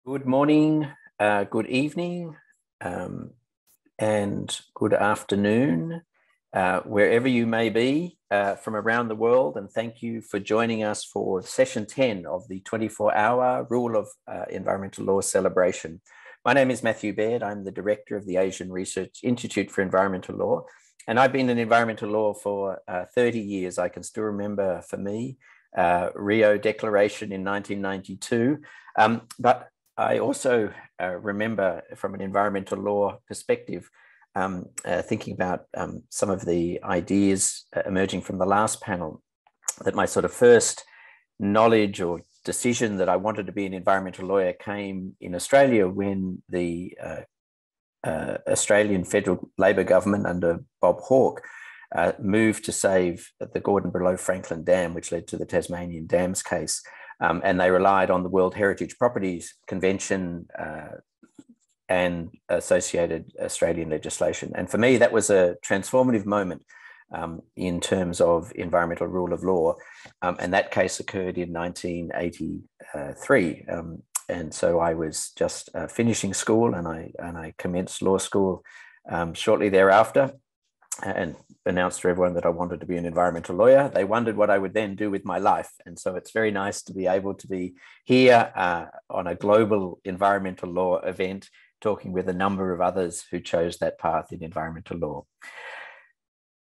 Good morning, good evening, and good afternoon, wherever you may be from around the world. And thank you for joining us for session 10 of the 24-hour Rule of Environmental Law celebration. My name is Matthew Baird. I'm the director of the Asian Research Institute for Environmental Law. And I've been in environmental law for 30 years. I can still remember, for me, Rio Declaration in 1992. But I also remember, from an environmental law perspective, thinking about some of the ideas emerging from the last panel, that my sort of first knowledge or decision that I wanted to be an environmental lawyer came in Australia when the Australian federal Labor government under Bob Hawke moved to save the Gordon Below Franklin Dam, which led to the Tasmanian Dams case. And they relied on the World Heritage Properties Convention and associated Australian legislation. And for me, that was a transformative moment in terms of environmental rule of law. And that case occurred in 1983. And so I was just finishing school, and I commenced law school shortly thereafter, and announced to everyone that I wanted to be an environmental lawyer. They wondered what I would then do with my life. And so it's very nice to be able to be here on a global environmental law event, talking with a number of others who chose that path in environmental law.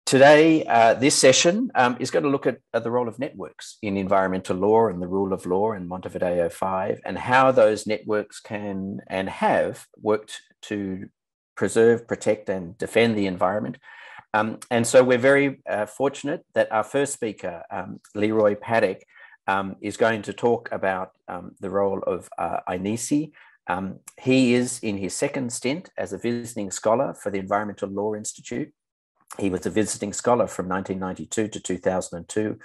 Today, this session is going to look at the role of networks in environmental law and the rule of law in Montevideo 5, and how those networks can and have worked to preserve, protect, and defend the environment. And so we're very fortunate that our first speaker, Leroy Paddock, is going to talk about the role of INESI. He is in his second stint as a visiting scholar for the Environmental Law Institute. He was a visiting scholar from 1992 to 2002,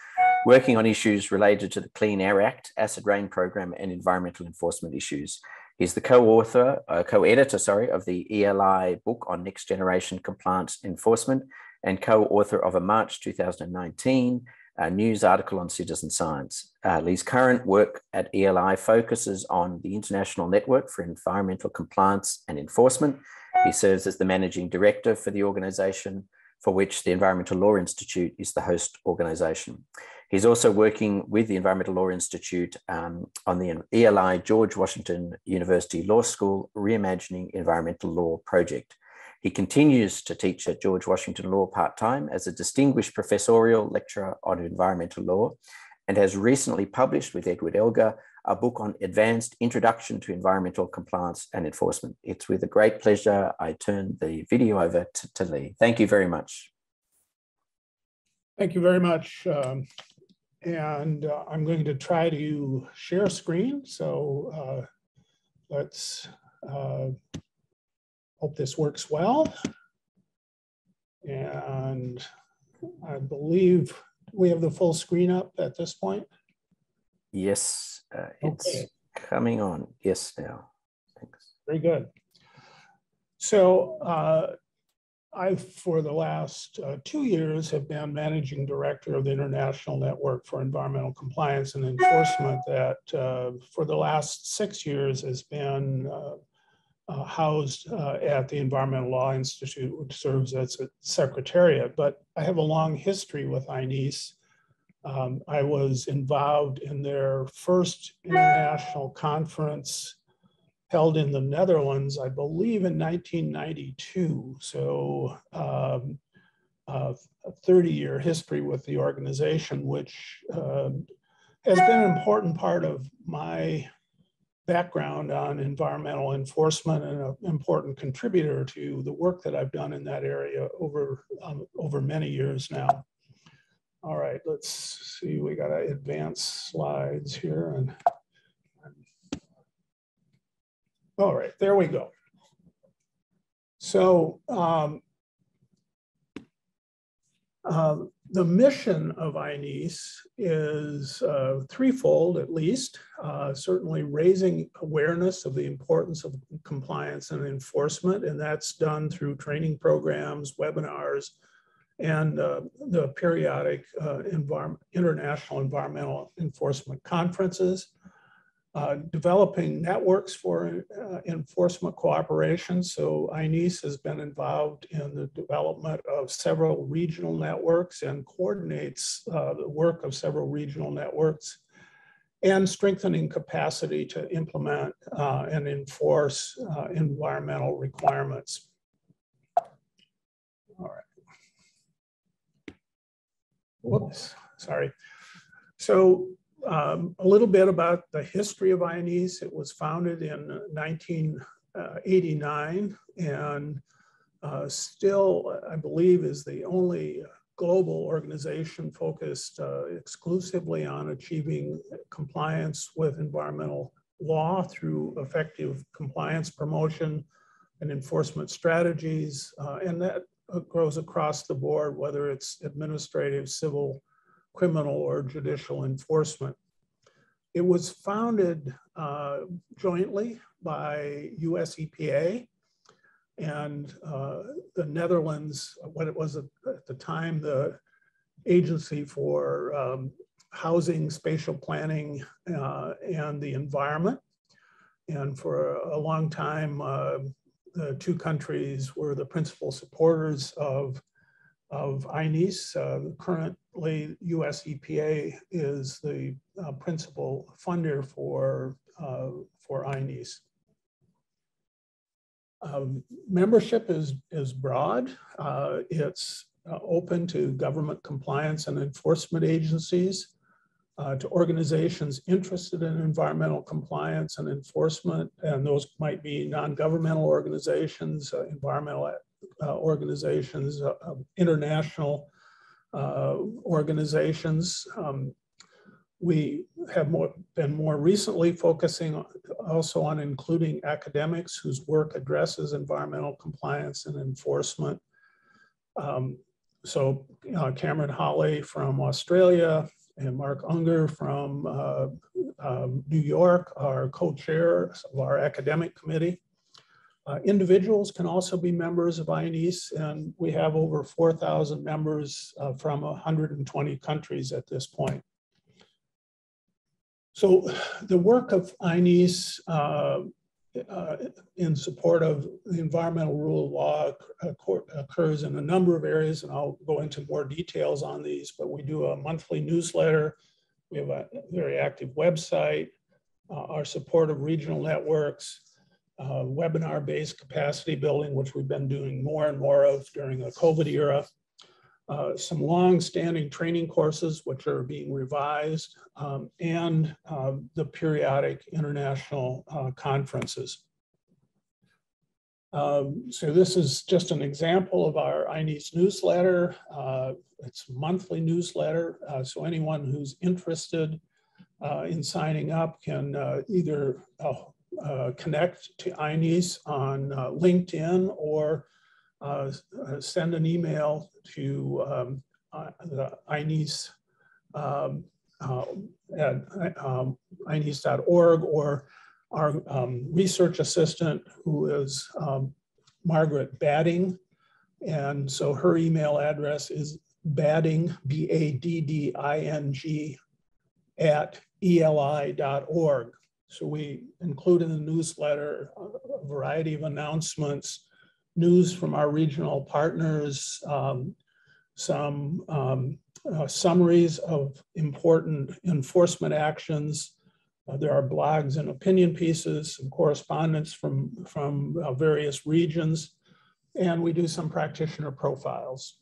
working on issues related to the Clean Air Act, Acid Rain Program, and environmental enforcement issues. He's the co-editor of the ELI book on next generation compliance enforcement, and co-author of a March 2019 news article on citizen science. Lee's current work at ELI focuses on the International Network for Environmental Compliance and Enforcement. He serves as the managing director for the organization, for which the Environmental Law Institute is the host organization. He's also working with the Environmental Law Institute on the ELI George Washington University Law School Reimagining Environmental Law project. He continues to teach at George Washington Law part-time as a distinguished professorial lecturer on environmental law, and has recently published with Edward Elgar a book on advanced introduction to environmental compliance and enforcement. It's with a great pleasure I turn the video over to Lee. Thank you very much. Thank you very much. And I'm going to try to share screen. So let's hope this works well. And I believe we have the full screen up at this point. Yes, it's coming on. Yes, now. Thanks. Very good. So I, for the last 2 years, have been managing director of the International Network for Environmental Compliance and Enforcement that for the last 6 years has been housed at the Environmental Law Institute, which serves as a secretariat. But I have a long history with INES. I was involved in their first international conference held in the Netherlands, I believe in 1992. So a 30-year history with the organization, which has been an important part of my background on environmental enforcement, and an important contributor to the work that I've done in that area over many years now. All right, let's see, we got to advance slides here. And all right, there we go. So the mission of INES is threefold, at least. Certainly raising awareness of the importance of compliance and enforcement, and that's done through training programs, webinars, and the periodic international environmental enforcement conferences. developing networks for enforcement cooperation. So INEAS has been involved in the development of several regional networks and coordinates the work of several regional networks, and strengthening capacity to implement and enforce environmental requirements. All right. Whoops, sorry. So a little bit about the history of INEAS. It was founded in 1989 and still, I believe, is the only global organization focused exclusively on achieving compliance with environmental law through effective compliance promotion and enforcement strategies. And that grows across the board, whether it's administrative, civil, criminal, or judicial enforcement. It was founded jointly by US EPA and the Netherlands, what it was at the time, the Agency for Housing, Spatial Planning, and the Environment. And for a long time, the two countries were the principal supporters of INEAS. Currently, US EPA is the principal funder for INEAS. Membership is broad. It's open to government compliance and enforcement agencies, to organizations interested in environmental compliance and enforcement, and those might be non-governmental organizations, environmental organizations, international organizations. We have been more recently focusing also on including academics whose work addresses environmental compliance and enforcement. So Cameron Hawley from Australia and Mark Unger from New York are co-chairs of our academic committee. Individuals can also be members of INEAS, and we have over 4,000 members from 120 countries at this point. So the work of INEAS in support of the environmental rule of law occurs in a number of areas, and I'll go into more details on these, but we do a monthly newsletter. We have a very active website, our support of regional networks, webinar-based capacity building, which we've been doing more and more of during the COVID era, some long-standing training courses, which are being revised, and the periodic international conferences. So this is just an example of our INEAS newsletter. It's a monthly newsletter, so anyone who's interested in signing up can either connect to INEAS on LinkedIn or send an email to the INEAS at INEAS.org, or our research assistant, who is Margaret Badding. And so her email address is Badding, B-A-D-D-I-N-G, at eli.org. So we include in the newsletter a variety of announcements, news from our regional partners, some summaries of important enforcement actions. There are blogs and opinion pieces and correspondence from various regions, and we do some practitioner profiles.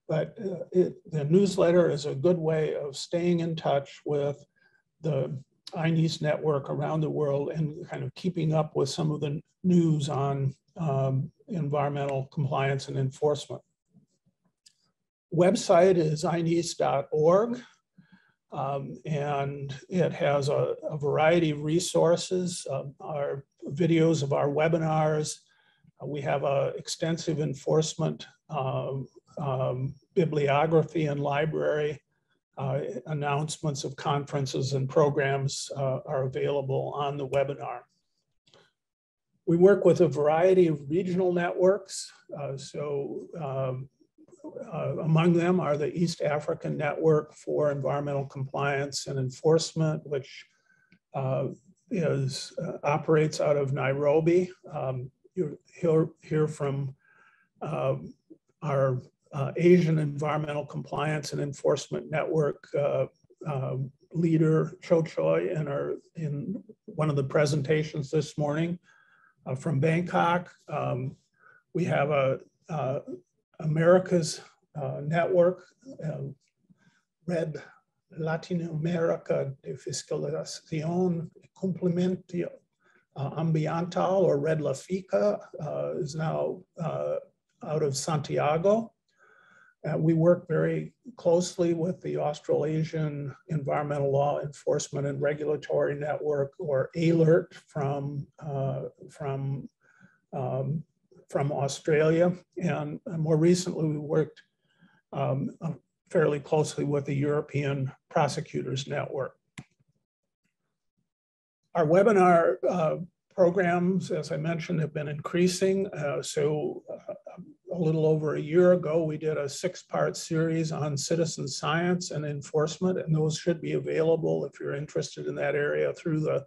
But the newsletter is a good way of staying in touch with the INEAS network around the world and kind of keeping up with some of the news on environmental compliance and enforcement. Website is INEAS.org, and it has a variety of resources, our videos of our webinars. We have an extensive enforcement bibliography and library. Announcements of conferences and programs are available on the webinar. We work with a variety of regional networks. Among them are the East African Network for Environmental Compliance and Enforcement, which operates out of Nairobi. You'll hear from our Asian Environmental Compliance and Enforcement Network leader, Cho Choi, in one of the presentations this morning from Bangkok. We have America's network, Red Latinoamérica de Fiscalización y Cumplimiento Ambiental, or Red La FICA, is now out of Santiago. We work very closely with the Australasian Environmental Law Enforcement and Regulatory Network, or ALERT, from Australia. And more recently, we worked fairly closely with the European Prosecutors Network. Our webinar programs, as I mentioned, have been increasing. A little over a year ago, we did a 6-part series on citizen science and enforcement, and those should be available if you're interested in that area through the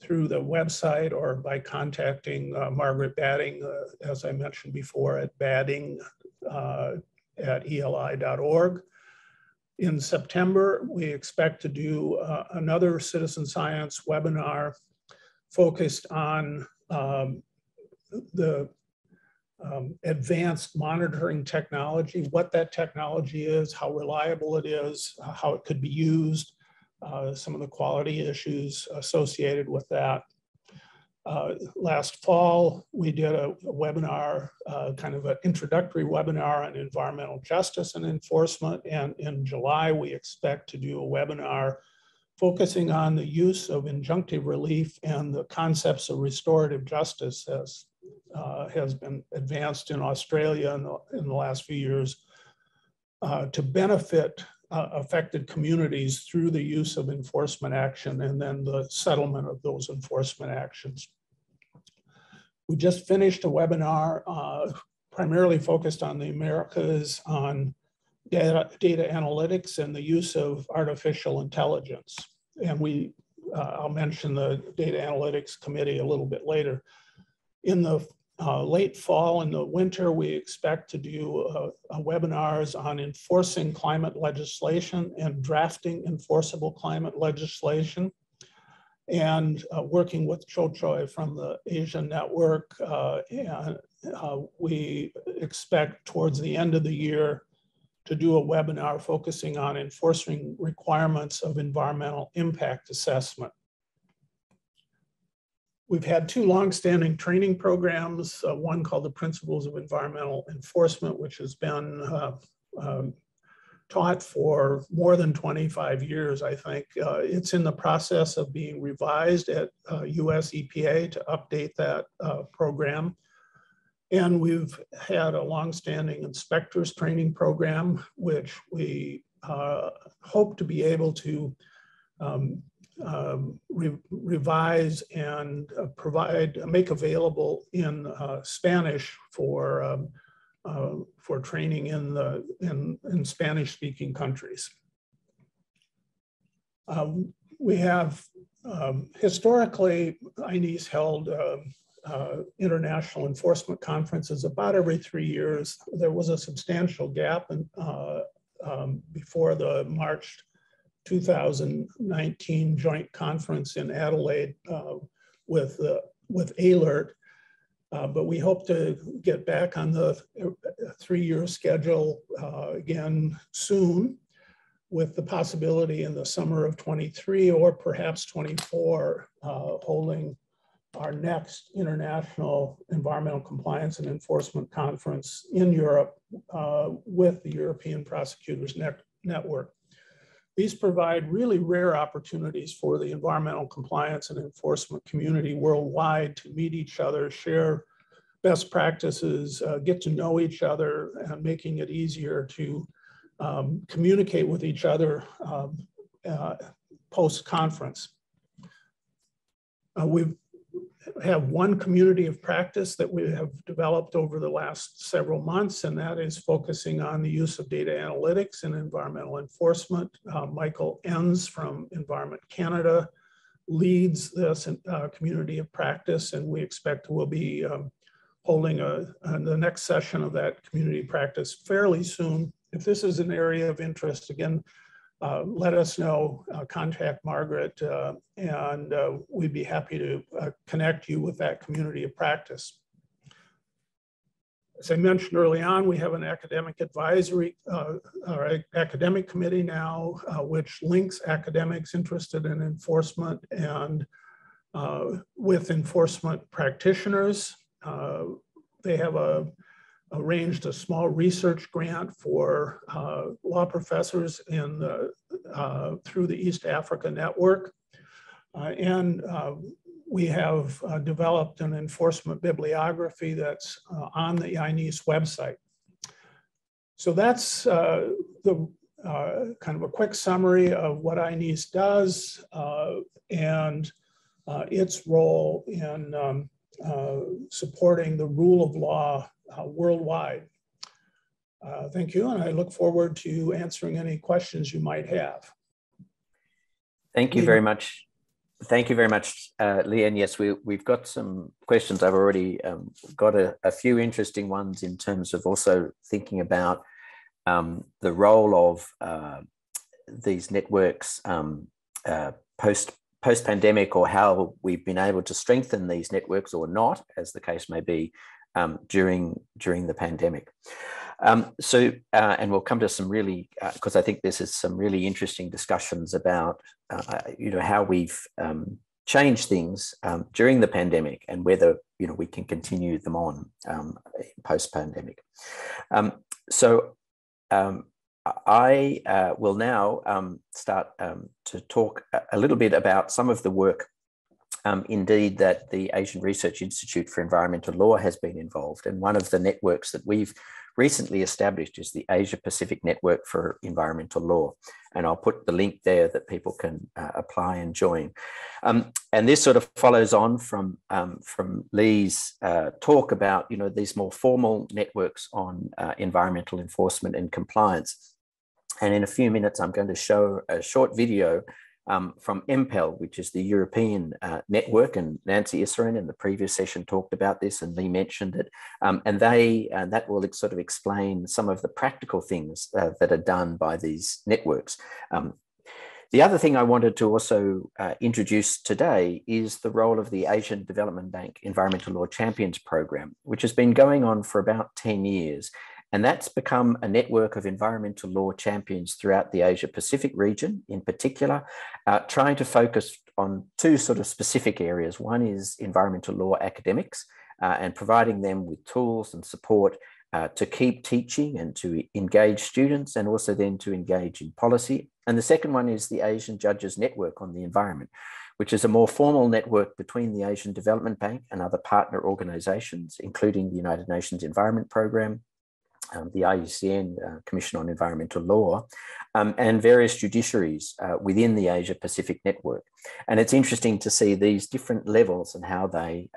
website or by contacting Margaret Badding, as I mentioned before, at badding@eli.org. In September, we expect to do another citizen science webinar focused on the advanced monitoring technology, what that technology is, how reliable it is, how it could be used, some of the quality issues associated with that. Last fall, we did a webinar, kind of an introductory webinar on environmental justice and enforcement. And in July, we expect to do a webinar focusing on the use of injunctive relief and the concepts of restorative justice as has been advanced in Australia in the last few years to benefit affected communities through the use of enforcement action and then the settlement of those enforcement actions. We just finished a webinar primarily focused on the Americas on data analytics and the use of artificial intelligence. And I'll mention the Data Analytics Committee a little bit later. In the late fall and the winter, we expect to do webinars on enforcing climate legislation and drafting enforceable climate legislation, and working with Cho Choi from the Asian Network. And we expect towards the end of the year to do a webinar focusing on enforcing requirements of environmental impact assessment. We've had 2 longstanding training programs, one called the Principles of Environmental Enforcement, which has been taught for more than 25 years, I think. It's in the process of being revised at US EPA to update that program. And we've had a longstanding inspectors training program, which we hope to be able to revise and make available in Spanish for training in Spanish-speaking countries. We have historically, INES held international enforcement conferences about every 3 years. There was a substantial gap before the March 2019 joint conference in Adelaide with ALERT, but we hope to get back on the 3-year schedule again soon, with the possibility in the summer of 23 or perhaps 24 holding our next international environmental compliance and enforcement conference in Europe with the European Prosecutors Network. These provide really rare opportunities for the environmental compliance and enforcement community worldwide to meet each other, share best practices, get to know each other, and making it easier to communicate with each other post-conference. We have one community of practice that we have developed over the last several months, and that is focusing on the use of data analytics and environmental enforcement. Michael Enns from Environment Canada leads this community of practice, and we expect we'll be holding the next session of that community practice fairly soon. If this is an area of interest, again, let us know, contact Margaret, and we'd be happy to connect you with that community of practice. As I mentioned early on, we have an academic advisory, or academic committee now, which links academics interested in enforcement and with enforcement practitioners. They have arranged a small research grant for law professors in through the East Africa Network. And we have developed an enforcement bibliography that's on the INEAS website. So that's the kind of a quick summary of what INEAS does and its role in supporting the rule of law worldwide. Thank you, and I look forward to answering any questions you might have. Thank you very much. Thank you very much, Lee. And yes, we've got some questions. I've already got a few interesting ones in terms of also thinking about the role of these networks post-pandemic, or how we've been able to strengthen these networks or not, as the case may be, during the pandemic. And we'll come to some really, because I think this is some really interesting discussions about, how we've changed things during the pandemic and whether, we can continue them on post-pandemic. I will now start to talk a little bit about some of the work indeed that the Asian Research Institute for Environmental Law has been involved. And one of the networks that we've recently established is the Asia Pacific Network for Environmental Law. And I'll put the link there that people can apply and join. And this sort of follows on from Lee's talk about, these more formal networks on environmental enforcement and compliance. And in a few minutes, I'm going to show a short video from Impel, which is the European network, and Nancy Isserin in the previous session talked about this, and Lee mentioned it, and that will sort of explain some of the practical things that are done by these networks. The other thing I wanted to also introduce today is the role of the Asian Development Bank Environmental Law Champions Program, which has been going on for about 10 years. And that's become a network of environmental law champions throughout the Asia Pacific region, in particular, trying to focus on two sort of specific areas. One is environmental law academics and providing them with tools and support to keep teaching and to engage students, and also then to engage in policy. And the second one is the Asian Judges Network on the Environment, which is a more formal network between the Asian Development Bank and other partner organizations, including the United Nations Environment Programme, the IUCN Commission on Environmental Law, and various judiciaries within the Asia Pacific Network. And it's interesting to see these different levels and how they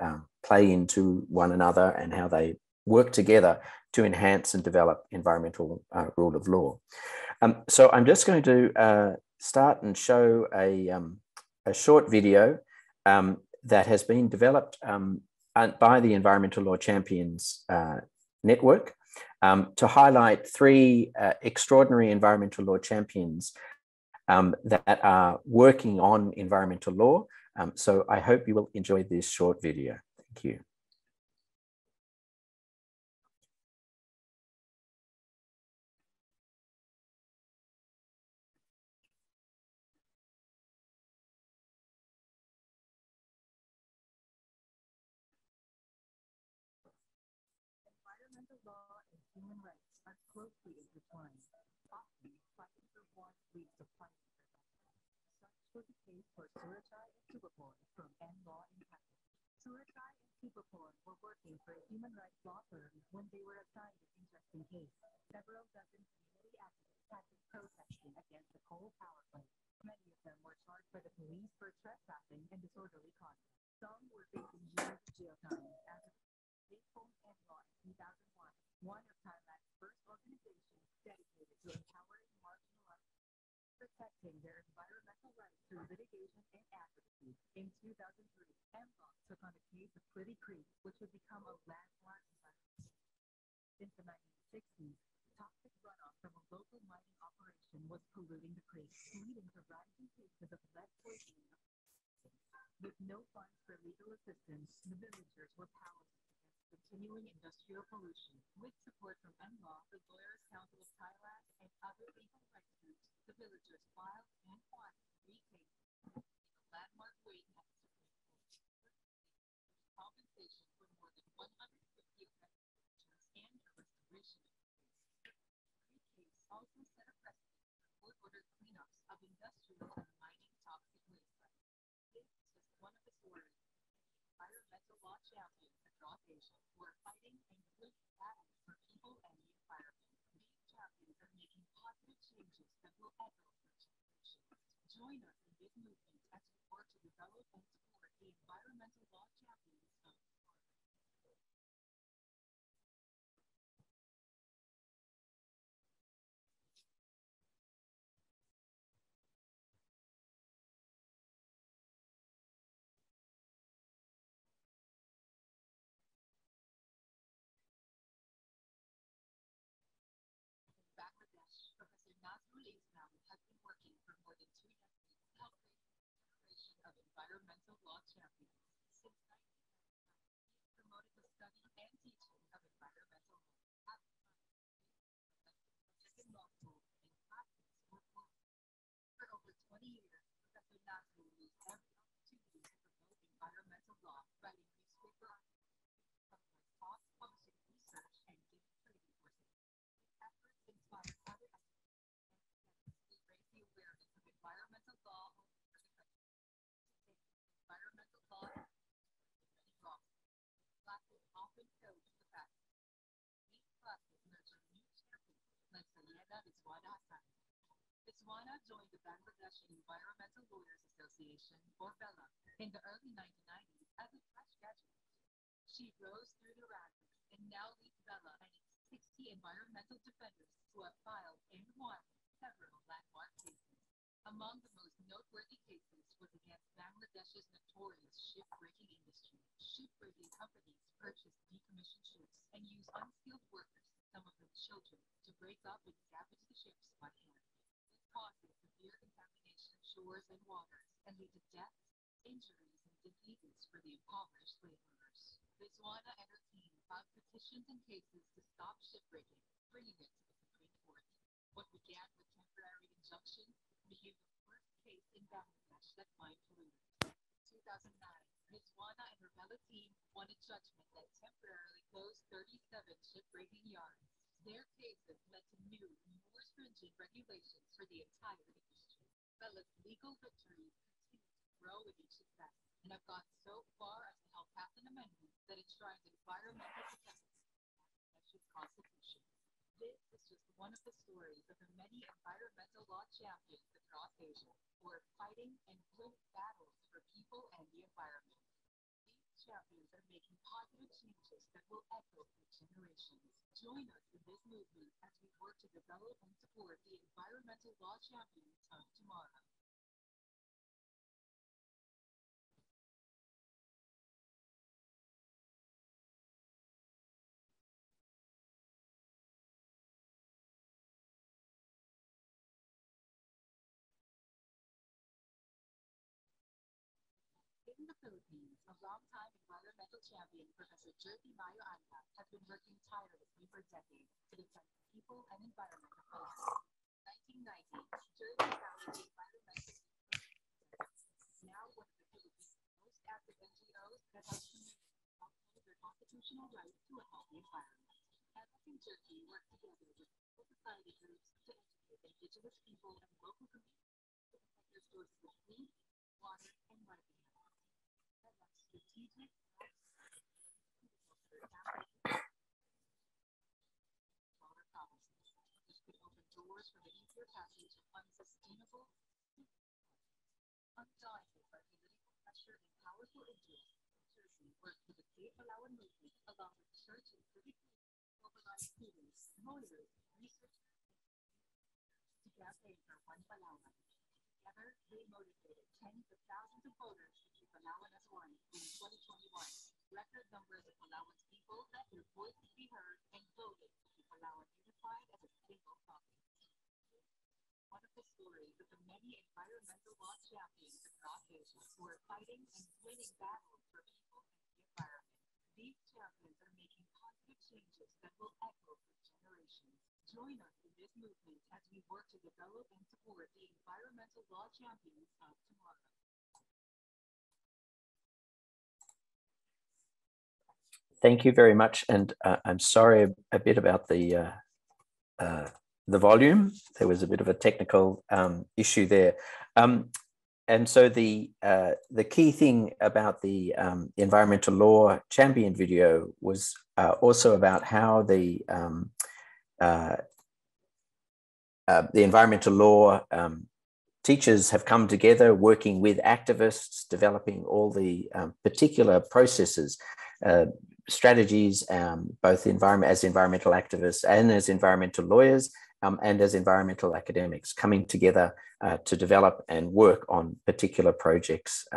play into one another and how they work together to enhance and develop environmental rule of law. So I'm just going to start and show a short video that has been developed by the Environmental Law Champions Network, to highlight three extraordinary environmental law champions that are working on environmental law. So I hope you will enjoy this short video. Thank you. Environmental law and human rights are closely intertwined. Often, fighting for one leads to fighting for that. Such was the case for Surachai and Subapur from Law in Canada. Surachai and Subapur were working for a human rights law firm when they were assigned an interesting case. Several dozen community activists had been protesting against the coal power plant. Many of them were charged by the police for trespassing and disorderly conduct. Some were facing years of jail time as a Law in 2001, one of Thailand's first organizations dedicated to empowering marginalized protecting their environmental rights through litigation and advocacy. In 2003, Impel took on a case of Pretty Creek, which would become a landmark environmental. Since the 1960s, toxic runoff from a local mining operation was polluting the creek, leading to rising cases of lead poisoning. With no funds for legal assistance, the villagers were powerless against continuing industrial pollution. With support from NLaw, the Lawyers' Council of Thailand, and other legal rights groups, the villagers filed and won 3 cases in a landmark wait at the Supreme Court. Compensation for more than 150 affected villagers and a restoration of the case. The case also set a precedent for court-ordered cleanups of industrial and mining toxic waste sites. This is just one of the stories of environmental law champions across Asia who are fighting and winning battles for people and the environment. These champions are making positive changes that will echo for generations. Join us in this movement as we work to develop and support the environmental law champions of tomorrow. Bangladesh, Professor Nazrul Islam has been working for more than 2 decades to help create a generation of environmental law champions. Since 1999, he has promoted the study and teaching of environmental law. At the time, he was law school and practice for work. For over 20 years, Professor Nazrul used every opportunity to promote environmental law, writing newspaper articles, organized talks, publishing research, and giving training courses. His efforts inspire other experts to raise the awareness of environmental law all over the country. Today, environmental law is in many classes. Classes often coach the past. These classes nurture new champions like Sayeda Viswana Hassan. Viswana joined the Bangladesh Environmental Lawyers Association, or BELA, in the early 1990s as a fresh graduate. She rose through the ranks and now leads BELA and its 60 environmental defenders who have filed and won several landmark cases. Among the most noteworthy cases was against Bangladesh's notorious ship-breaking industry. Ship-breaking companies purchase decommissioned ships and use unskilled workers, some of them children, to break up and salvage the ships by hand. This causes severe contamination of shores and waters and leads to deaths, injuries, and diseases for the impoverished laborers. Viswana and her team filed petitions and cases to stop shipbreaking, bringing it to the Supreme Court. What began with temporary injunctions became the first case in Bangladesh that fined polluters. In 2009, Viswana and her BELA team won a judgment that temporarily closed 37 shipbreaking yards. Their cases led to new, more stringent regulations for the entire industry. BELA's legal victories continue to grow with each success and have gone so far as to help pass an amendment that enshrines environmental protection in Bangladesh's constitution. This is just one of the stories of the many environmental law champions across Asia who are fighting and winning battles for people and the environment. These champions are making positive changes that will echo for generations. Join us in this movement as we work to develop and support the environmental law champions of tomorrow. In the Philippines, a longtime environmental champion, Professor Jerty Mayo Anda, has been working tirelessly for decades to defend people and environmental policy. In 1990, Jerty founded the Environmental now one of the Philippines' most active NGOs that helps communities uphold their constitutional right to a healthy environment. Anda and Jerty work together with civil society groups to educate indigenous people and local communities to protect their sources of clean water and running water. Strategic water policies, which could open doors for the easier passage of unsustainable. Undaunted by political pressure and powerful interests, Jersey worked with the Safe Palawan movement along with church and civic mobilized students, lawyers, researchers, and campaign for One Palawan. Together, they motivated tens of thousands of voters to keep Palawan as one in 2021. Record numbers of Palawan's people let their voices be heard and voted to keep Palawan unified as a single province. One of the stories of the many environmental law champions across Asia who are fighting and winning battles for people and the environment. These champions are making positive changes that will echo for generations. Join us in this movement as we work to develop and support the environmental law champions of tomorrow. Thank you very much, and I'm sorry a bit about the volume. There was a bit of a technical issue there, and so the key thing about the environmental law champion video was also about how the environmental law teachers have come together, working with activists, developing all the particular processes, strategies, both as environmental activists and as environmental lawyers, and as environmental academics, coming together to develop and work on particular projects.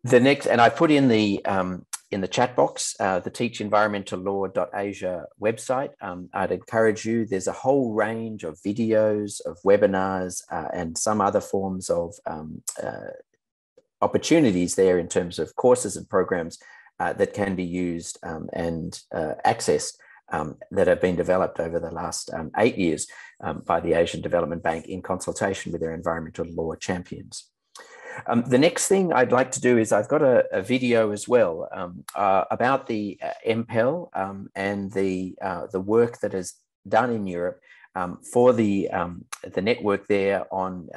The next, and I put in the chat box, the teachenvironmentalllaw.asia website. I'd encourage you, there's a whole range of videos, of webinars, and some other forms of opportunities there in terms of courses and programs that can be used and accessed that have been developed over the last 8 years by the Asian Development Bank in consultation with their environmental law champions. The next thing I'd like to do is I've got a video as well about the Impel and the work that is done in Europe for the network there on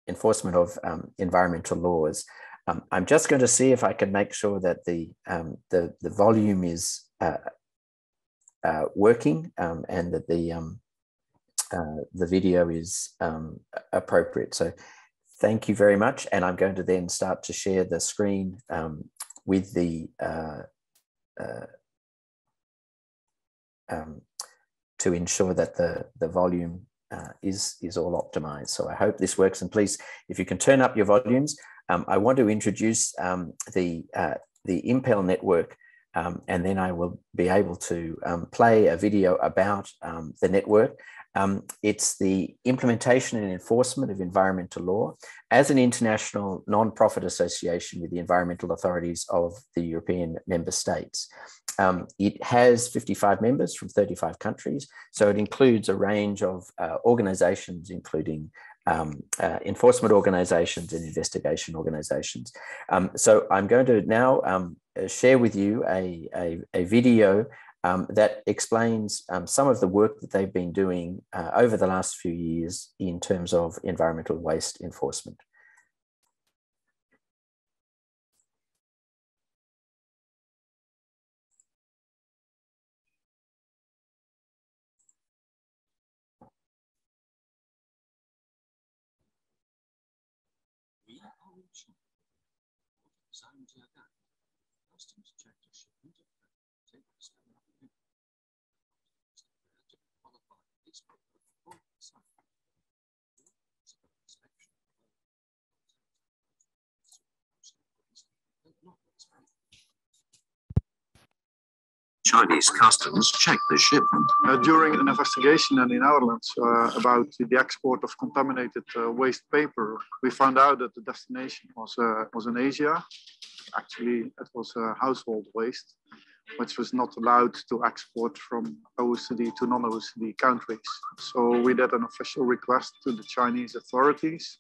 enforcement of environmental laws. I'm just going to see if I can make sure that the volume is working and that the video is appropriate. So thank you very much. And I'm going to then start to share the screen with the to ensure that the volume is all optimized. So I hope this works. And please, if you can turn up your volumes, I want to introduce the Impel network, and then I will be able to play a video about the network. It's the implementation and enforcement of environmental law as an international non-profit association with the environmental authorities of the European member states. It has 55 members from 35 countries, so it includes a range of organizations, including enforcement organizations and investigation organizations. So I'm going to now share with you a video that explains some of the work that they've been doing over the last few years in terms of environmental waste enforcement. Customs check to shipment of tables and qualify this Chinese customs check the shipment. During an investigation in the Netherlands about the export of contaminated waste paper, we found out that the destination was in Asia. Actually, it was household waste, which was not allowed to export from OECD to non-OECD countries. So we did an official request to the Chinese authorities.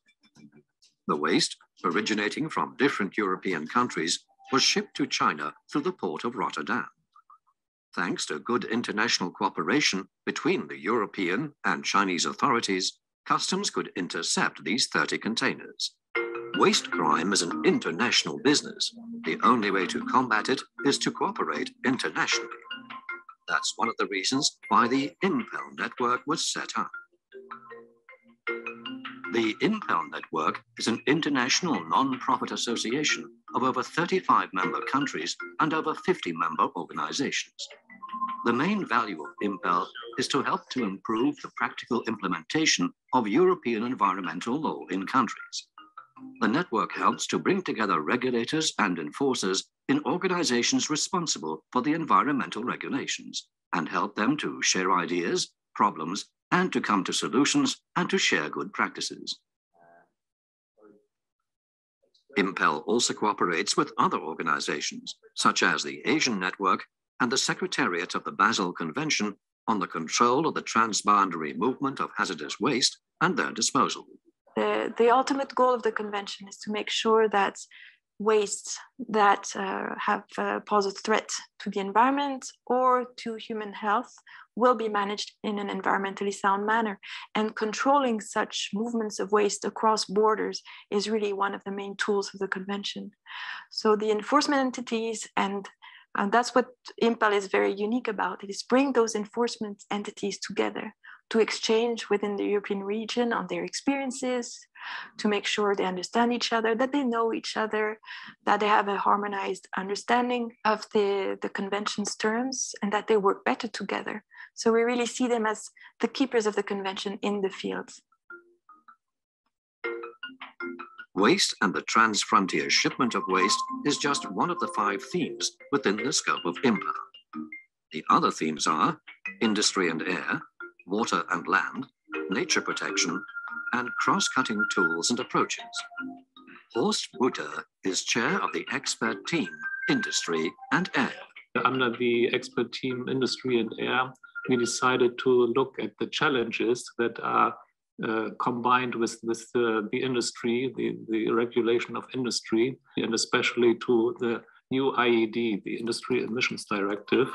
The waste, originating from different European countries, was shipped to China through the port of Rotterdam. Thanks to good international cooperation between the European and Chinese authorities, customs could intercept these 30 containers. Waste crime is an international business. The only way to combat it is to cooperate internationally. That's one of the reasons why the Impel Network was set up. The Impel Network is an international non-profit association of over 35 member countries and over 50 member organizations. The main value of Impel is to help to improve the practical implementation of European environmental law in countries. The network helps to bring together regulators and enforcers in organizations responsible for the environmental regulations and help them to share ideas, problems, and to come to solutions and to share good practices. Impel also cooperates with other organizations, such as the Asian Network and the Secretariat of the Basel Convention on the control of the transboundary movement of hazardous waste and their disposal. The ultimate goal of the convention is to make sure that wastes that pose a threat to the environment or to human health will be managed in an environmentally sound manner. And controlling such movements of waste across borders is really one of the main tools of the convention. So the enforcement entities, and that's what Impel is very unique about, it is bring those enforcement entities together to exchange within the European region on their experiences, to make sure they understand each other, that they know each other, that they have a harmonized understanding of the convention's terms, and that they work better together. So we really see them as the keepers of the convention in the field. Waste and the trans-frontier shipment of waste is just one of the 5 themes within the scope of Impel. The other themes are industry and air, water and land, nature protection, and cross-cutting tools and approaches. Horst Butter is chair of the expert team, Industry and Air. Under the expert team, Industry and Air, we decided to look at the challenges that are combined with the industry, the regulation of industry, and especially to the new IED, the Industry Emissions Directive.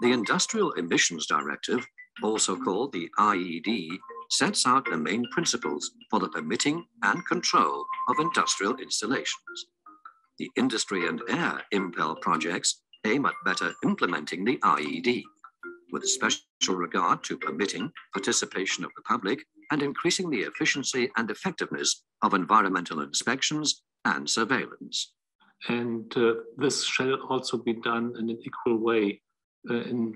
The Industrial Emissions Directive, also called the IED, sets out the main principles for the permitting and control of industrial installations. The Industry and Air Impel projects aim at better implementing the IED, with special regard to permitting participation of the public and increasing the efficiency and effectiveness of environmental inspections and surveillance. And this shall also be done in an equal way in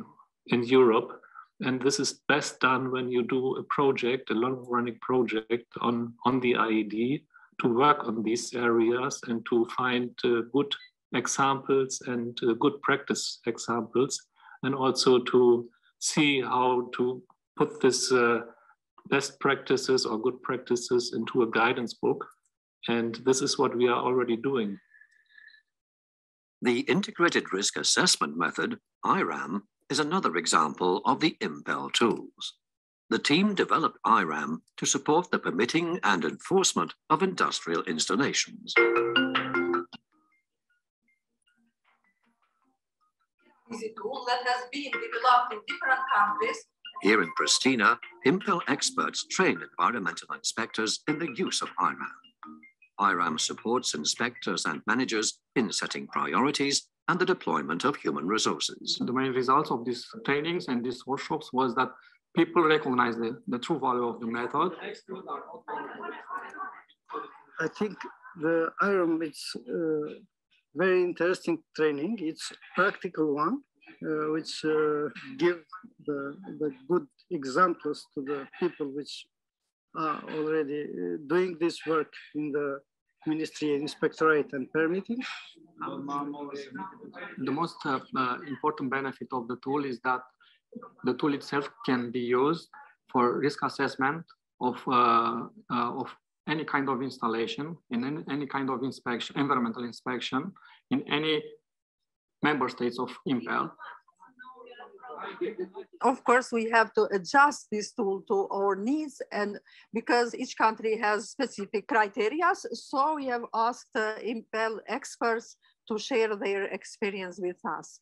Europe. And this is best done when you do a project, a long-running project on the IED, to work on these areas and to find good examples and good practice examples, and also to see how to put this best practices or good practices into a guidance book. And this is what we are already doing. The Integrated Risk Assessment Method, IRAM, is another example of the Impel tools. The team developed IRAM to support the permitting and enforcement of industrial installations. Is a tool that has been developed in different countries. Here in Pristina, Impel experts train environmental inspectors in the use of IRAM. IRAM supports inspectors and managers in setting priorities and the deployment of human resources. The main results of these trainings and these workshops was that people recognize the true value of the method. I think the IRAM is very interesting training. It's practical one, which give the good examples to the people which are already doing this work in the Ministry, Inspectorate and Permitting. The most important benefit of the tool is that the tool itself can be used for risk assessment of any kind of installation, in any kind of inspection, environmental inspection, in any member states of Impel. Of course, we have to adjust this tool to our needs, and because each country has specific criteria, so we have asked Impel experts to share their experience with us.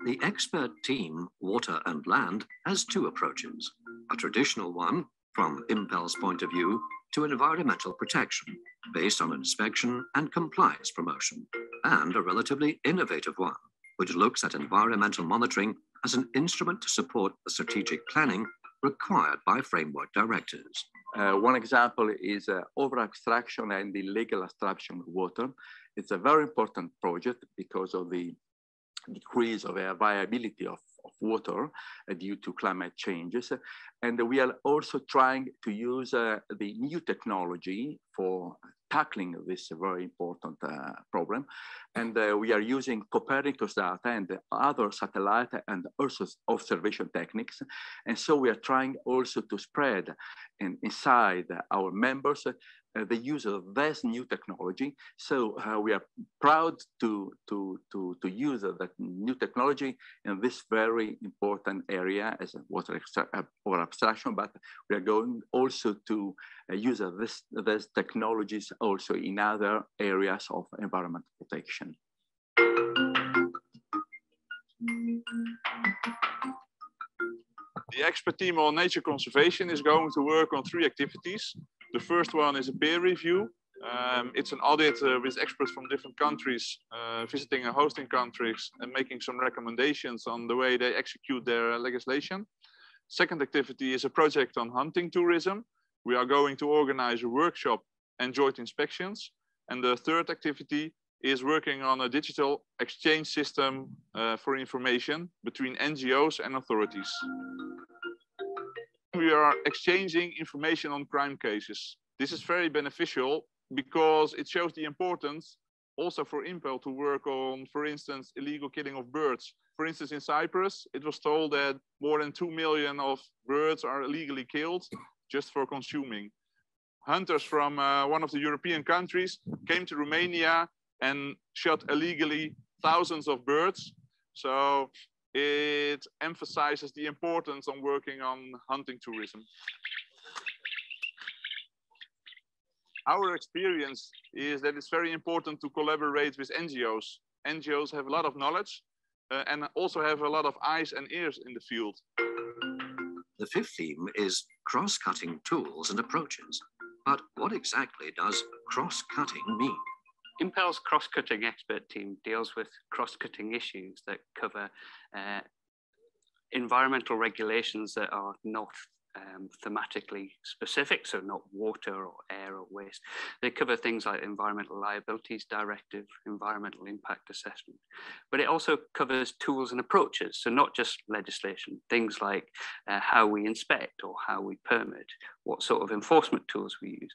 The expert team, Water and Land, has 2 approaches. A traditional one, from Impel's point of view, to environmental protection, based on inspection and compliance promotion, and a relatively innovative one, which looks at environmental monitoring as an instrument to support the strategic planning required by framework directives. One example is over-extraction and illegal extraction of water. It's a very important project because of the decrease of the viability of water due to climate changes. And we are also trying to use the new technology for tackling this very important problem. And we are using Copernicus data and other satellite and also observation techniques. And so we are trying also to spread inside our members the use of this new technology. So we are proud to use that new technology in this very important area as a water or abstraction, but we are going also to use these technologies also in other areas of environmental protection. The expert team on nature conservation is going to work on 3 activities. The first one is a peer review. It's an audit with experts from different countries, visiting and hosting countries and making some recommendations on the way they execute their legislation. Second activity is a project on hunting tourism. We are going to organize a workshop and joint inspections. And the third activity is working on a digital exchange system for information between NGOs and authorities. We are exchanging information on crime cases. This is very beneficial because it shows the importance also for Impel to work on, for instance, illegal killing of birds. For instance, in Cyprus, it was told that more than 2 million of birds are illegally killed just for consuming. Hunters from one of the European countries came to Romania and shot illegally thousands of birds. So it emphasizes the importance on working on hunting tourism. Our experience is that it's very important to collaborate with NGOs. NGOs have a lot of knowledge and also have a lot of eyes and ears in the field. The fifth theme is cross-cutting tools and approaches. But what exactly does cross-cutting mean? Impel's cross-cutting expert team deals with cross-cutting issues that cover environmental regulations that are not thematically specific, so not water or air or waste. They cover things like Environmental Liabilities Directive, Environmental Impact Assessment, but it also covers tools and approaches, so not just legislation, things like how we inspect or how we permit, what sort of enforcement tools we use.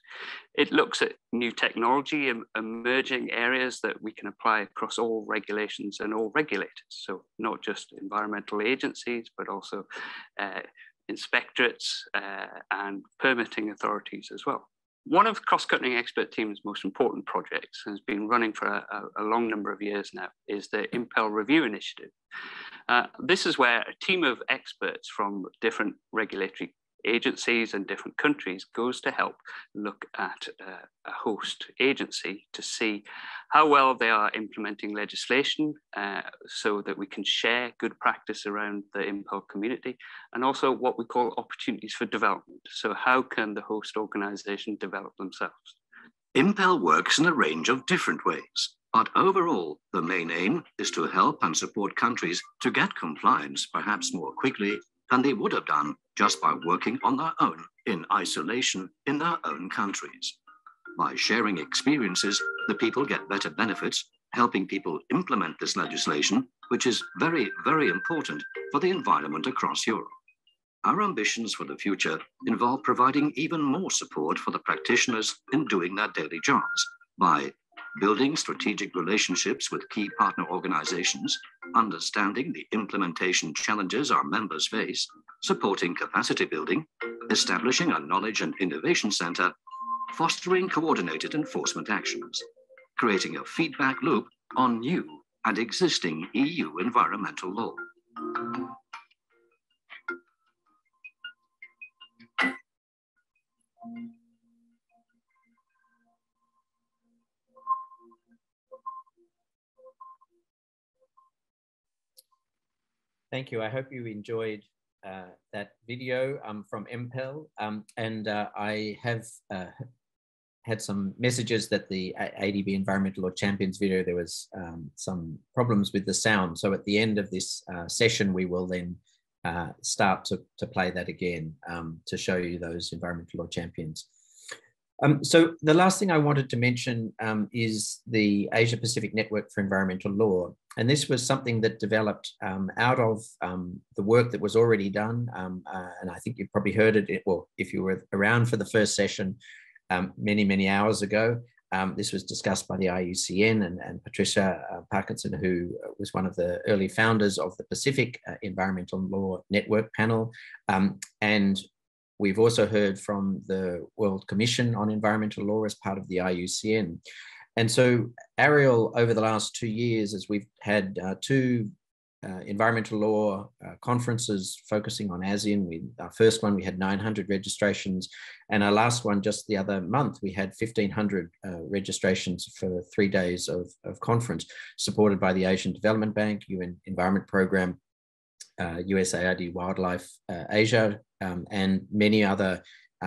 It looks at new technology and emerging areas that we can apply across all regulations and all regulators, so not just environmental agencies, but also inspectorates and permitting authorities as well. One of Cross-Cutting Expert Team's most important projects, has been running for a long number of years now, is the Impel Review Initiative. This is where a team of experts from different regulatory agencies and different countries goes to help look at a host agency to see how well they are implementing legislation so that we can share good practice around the Impel community, and also what we call opportunities for development. So how can the host organization develop themselves? Impel works in a range of different ways, but overall, the main aim is to help and support countries to get compliance perhaps more quickly than they would have done just by working on their own in isolation in their own countries. By sharing experiences, the people get better benefits, helping people implement this legislation, which is very, very important for the environment across Europe. Our ambitions for the future involve providing even more support for the practitioners in doing their daily jobs by building strategic relationships with key partner organizations, understanding the implementation challenges our members face, supporting capacity building, establishing a knowledge and innovation center, fostering coordinated enforcement actions, creating a feedback loop on new and existing EU environmental law. Thank you. I hope you enjoyed that video from Impel. I have had some messages that the ADB Environmental Law Champions video, there was some problems with the sound. So at the end of this session, we will then start to play that again to show you those Environmental Law Champions. So the last thing I wanted to mention is the Asia Pacific Network for Environmental Law. and this was something that developed out of the work that was already done. And I think you've probably heard it, well, if you were around for the first session many, many hours ago. This was discussed by the IUCN and Patricia Parkinson, who was one of the early founders of the Pacific Environmental Law Network panel. And we've also heard from the World Commission on Environmental Law as part of the IUCN. And so ARIEL, over the last 2 years, as we've had two environmental law conferences focusing on ASEAN. Our first one, we had 900 registrations, and our last one just the other month, we had 1,500 registrations for 3 days of conference, supported by the Asian Development Bank, UN Environment Programme, USAID Wildlife Asia, and many other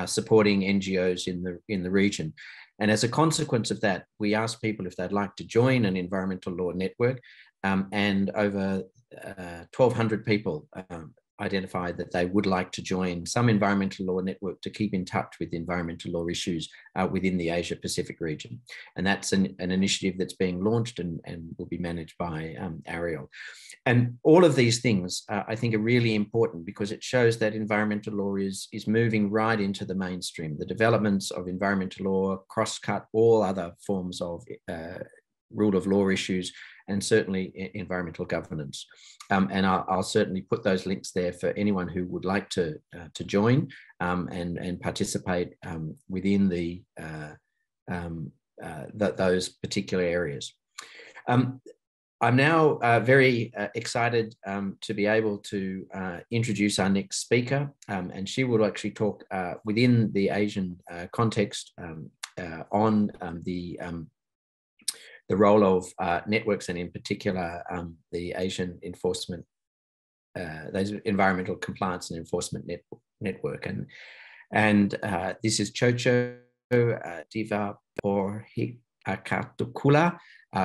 supporting NGOs in the region. And as a consequence of that, we asked people if they'd like to join an environmental law network, and over 1,200 people identified that they would like to join some environmental law network to keep in touch with environmental law issues within the Asia Pacific region. And that's an initiative that's being launched and will be managed by ARIEL. And all of these things, I think, are really important because it shows that environmental law is moving right into the mainstream. The developments of environmental law cross-cut all other forms of rule of law issues, and certainly environmental governance. And I'll certainly put those links there for anyone who would like to join and participate within those particular areas. I'm now very excited to be able to introduce our next speaker, and she will actually talk within the Asian context on the role of networks, and in particular the Asian enforcement, those environmental compliance and enforcement network. And this is Chocho Divaporhikatukula,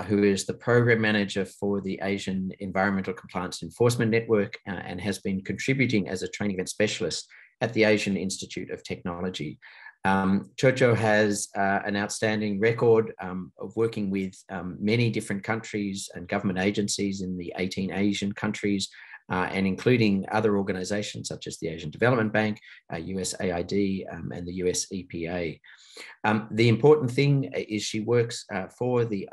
who is the program manager for the Asian Environmental Compliance Enforcement Network and has been contributing as a training event specialist at the Asian Institute of Technology. Chocho has an outstanding record of working with many different countries and government agencies in the 18 Asian countries, and including other organizations such as the Asian Development Bank, USAID, and the US EPA. The important thing is she works for the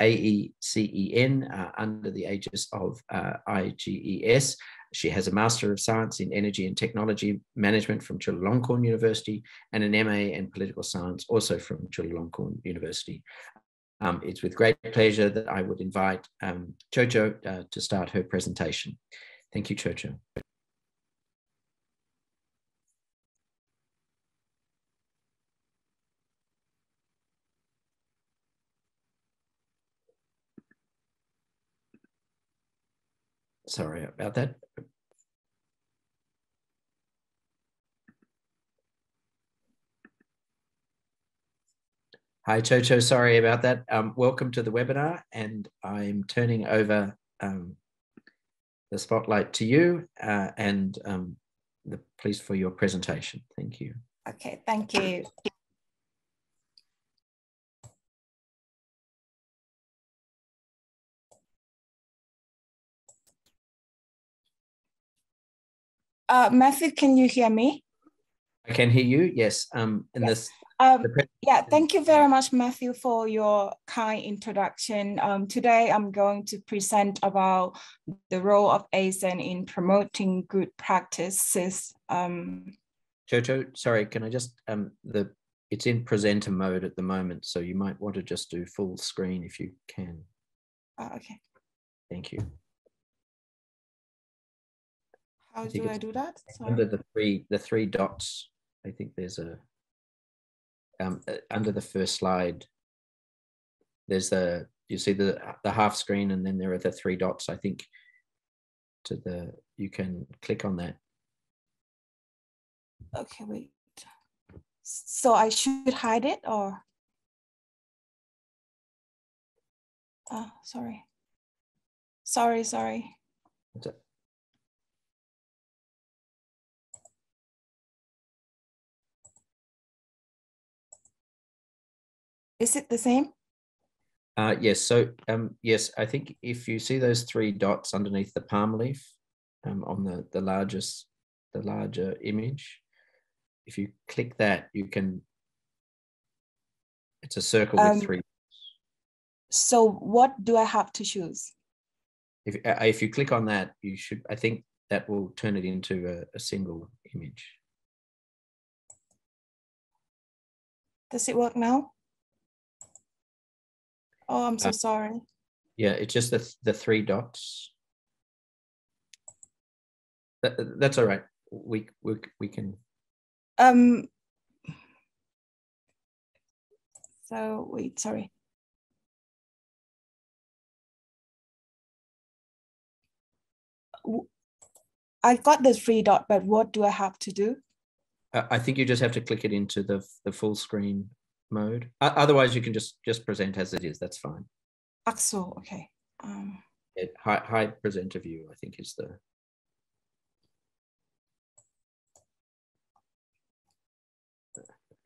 AECEN under the aegis of IGES. She has a Master of Science in Energy and Technology Management from Chulalongkorn University and an MA in Political Science also from Chulalongkorn University. It's with great pleasure that I would invite Chocho to start her presentation. Thank you, Chocho. Sorry about that. Hi, Chocho, sorry about that. Welcome to the webinar, and I'm turning over the spotlight to you and please for your presentation. Thank you. Okay, thank you. Matthew, can you hear me? I can hear you, yes. Yes. Yeah, thank you very much, Matthew, for your kind introduction. Today, I'm going to present about the role of ASEAN in promoting good practices. Chocho, sorry, can I just, it's in presenter mode at the moment, so you might want to just do full screen if you can. Okay. Thank you. How do I do that? Sorry. Under the three dots, I think there's a, under the first slide, there's you see the half screen, and then there are the three dots, I think, you can click on that. Okay, wait. So I should hide it, or? Sorry. Sorry. That's it. Is it the same? Yes, so yes, I think if you see those 3 dots underneath the palm leaf on the larger image, if you click that, you can, it's a circle with 3. So what do I have to choose? If you click on that, you should, I think that will turn it into a single image. Does it work now? Oh, I'm so sorry. Yeah, it's just the 3 dots. That's all right. We can. So wait, sorry. I got the 3 dot, but what do I have to do? I think you just have to click it into the full screen mode. Otherwise, you can just present as it is. That's fine. Axel, okay. Hide presenter view, I think, is the.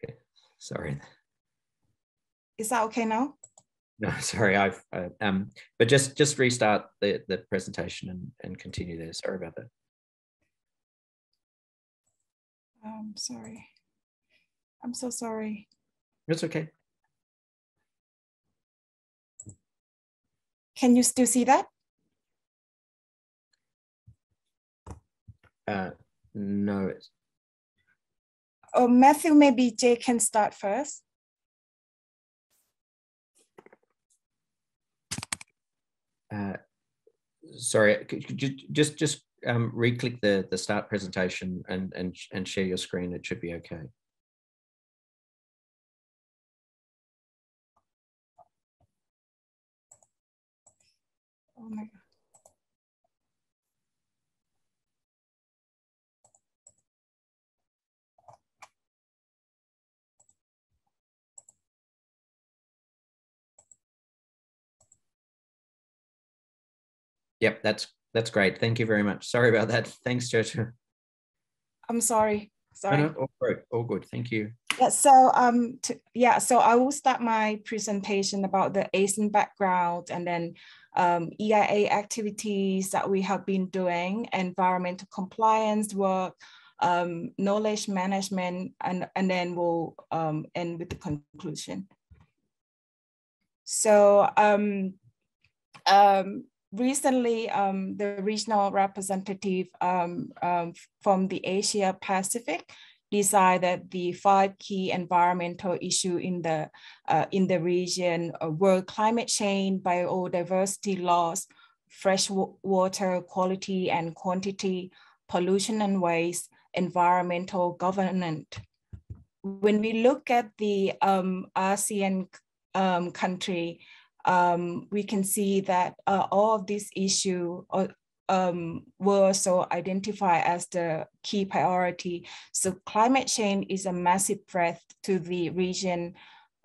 Okay, sorry. Is that okay now? No, sorry. But just restart the presentation and continue there. Sorry about that. Sorry. I'm so sorry. It's okay. Can you still see that? No. Oh, Matthew, maybe Jay can start first. Sorry, could you just re-click the start presentation and share your screen. It should be okay. Oh my God. Yep, that's great. Thank you very much. Sorry about that. Thanks, Joshua. I'm sorry. Sorry. No, all good. Thank you. Yeah, so I will start my presentation about the ASEAN background and then EIA activities that we have been doing, environmental compliance work, knowledge management, and then we'll end with the conclusion. So recently, the regional representative from the Asia Pacific decided the 5 key environmental issues in the region were climate change, biodiversity loss, fresh water quality and quantity, pollution and waste, environmental governance. When we look at the ASEAN country, we can see that all of these issues were also identified as the key priority. So climate change is a massive threat to the region,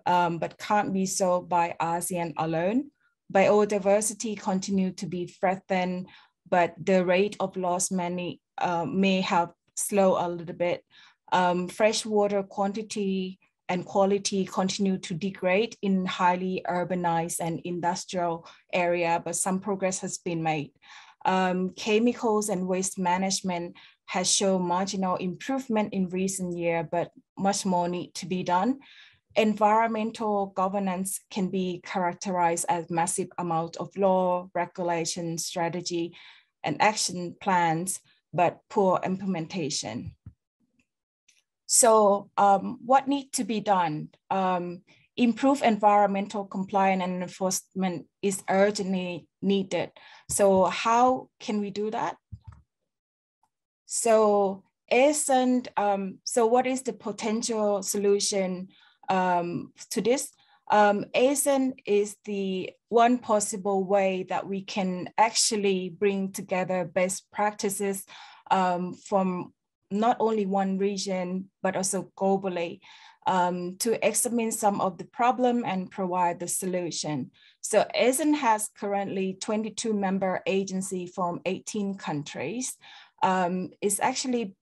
but can't be solved by ASEAN alone. Biodiversity continues to be threatened, but the rate of loss may have slowed a little bit. Freshwater quantity and quality continue to degrade in highly urbanized and industrial area, but some progress has been made. Chemicals and waste management has shown marginal improvement in recent years, but much more needs to be done. Environmental governance can be characterized as massive amount of law, regulation, strategy, and action plans, but poor implementation. So what needs to be done? Improve environmental compliance and enforcement is urgently needed. So how can we do that? So so what is the potential solution to this? ASEAN is the one possible way that we can actually bring together best practices from not only one region, but also globally, to examine some of the problem and provide the solution. So ASEAN has currently 22 member agencies from 18 countries. It's actually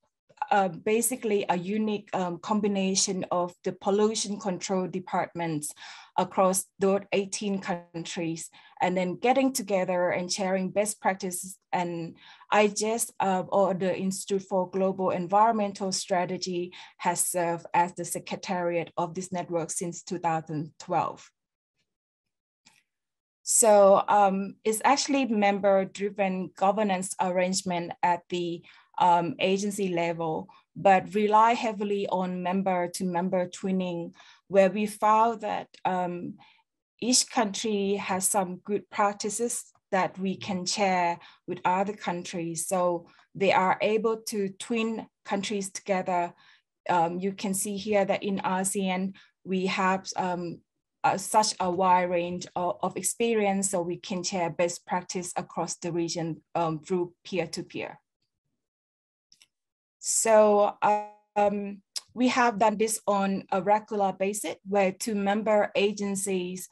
basically a unique combination of the pollution control departments across those 18 countries, and then getting together and sharing best practices. And IGES, or the Institute for Global Environmental Strategy, has served as the secretariat of this network since 2012. So it's actually member-driven governance arrangement at the agency level, but rely heavily on member-to-member twinning, where we found that each country has some good practices that we can share with other countries. So they are able to twin countries together. You can see here that in ASEAN, we have such a wide range of experience, so we can share best practice across the region through peer-to-peer. So we have done this on a regular basis, where two member agencies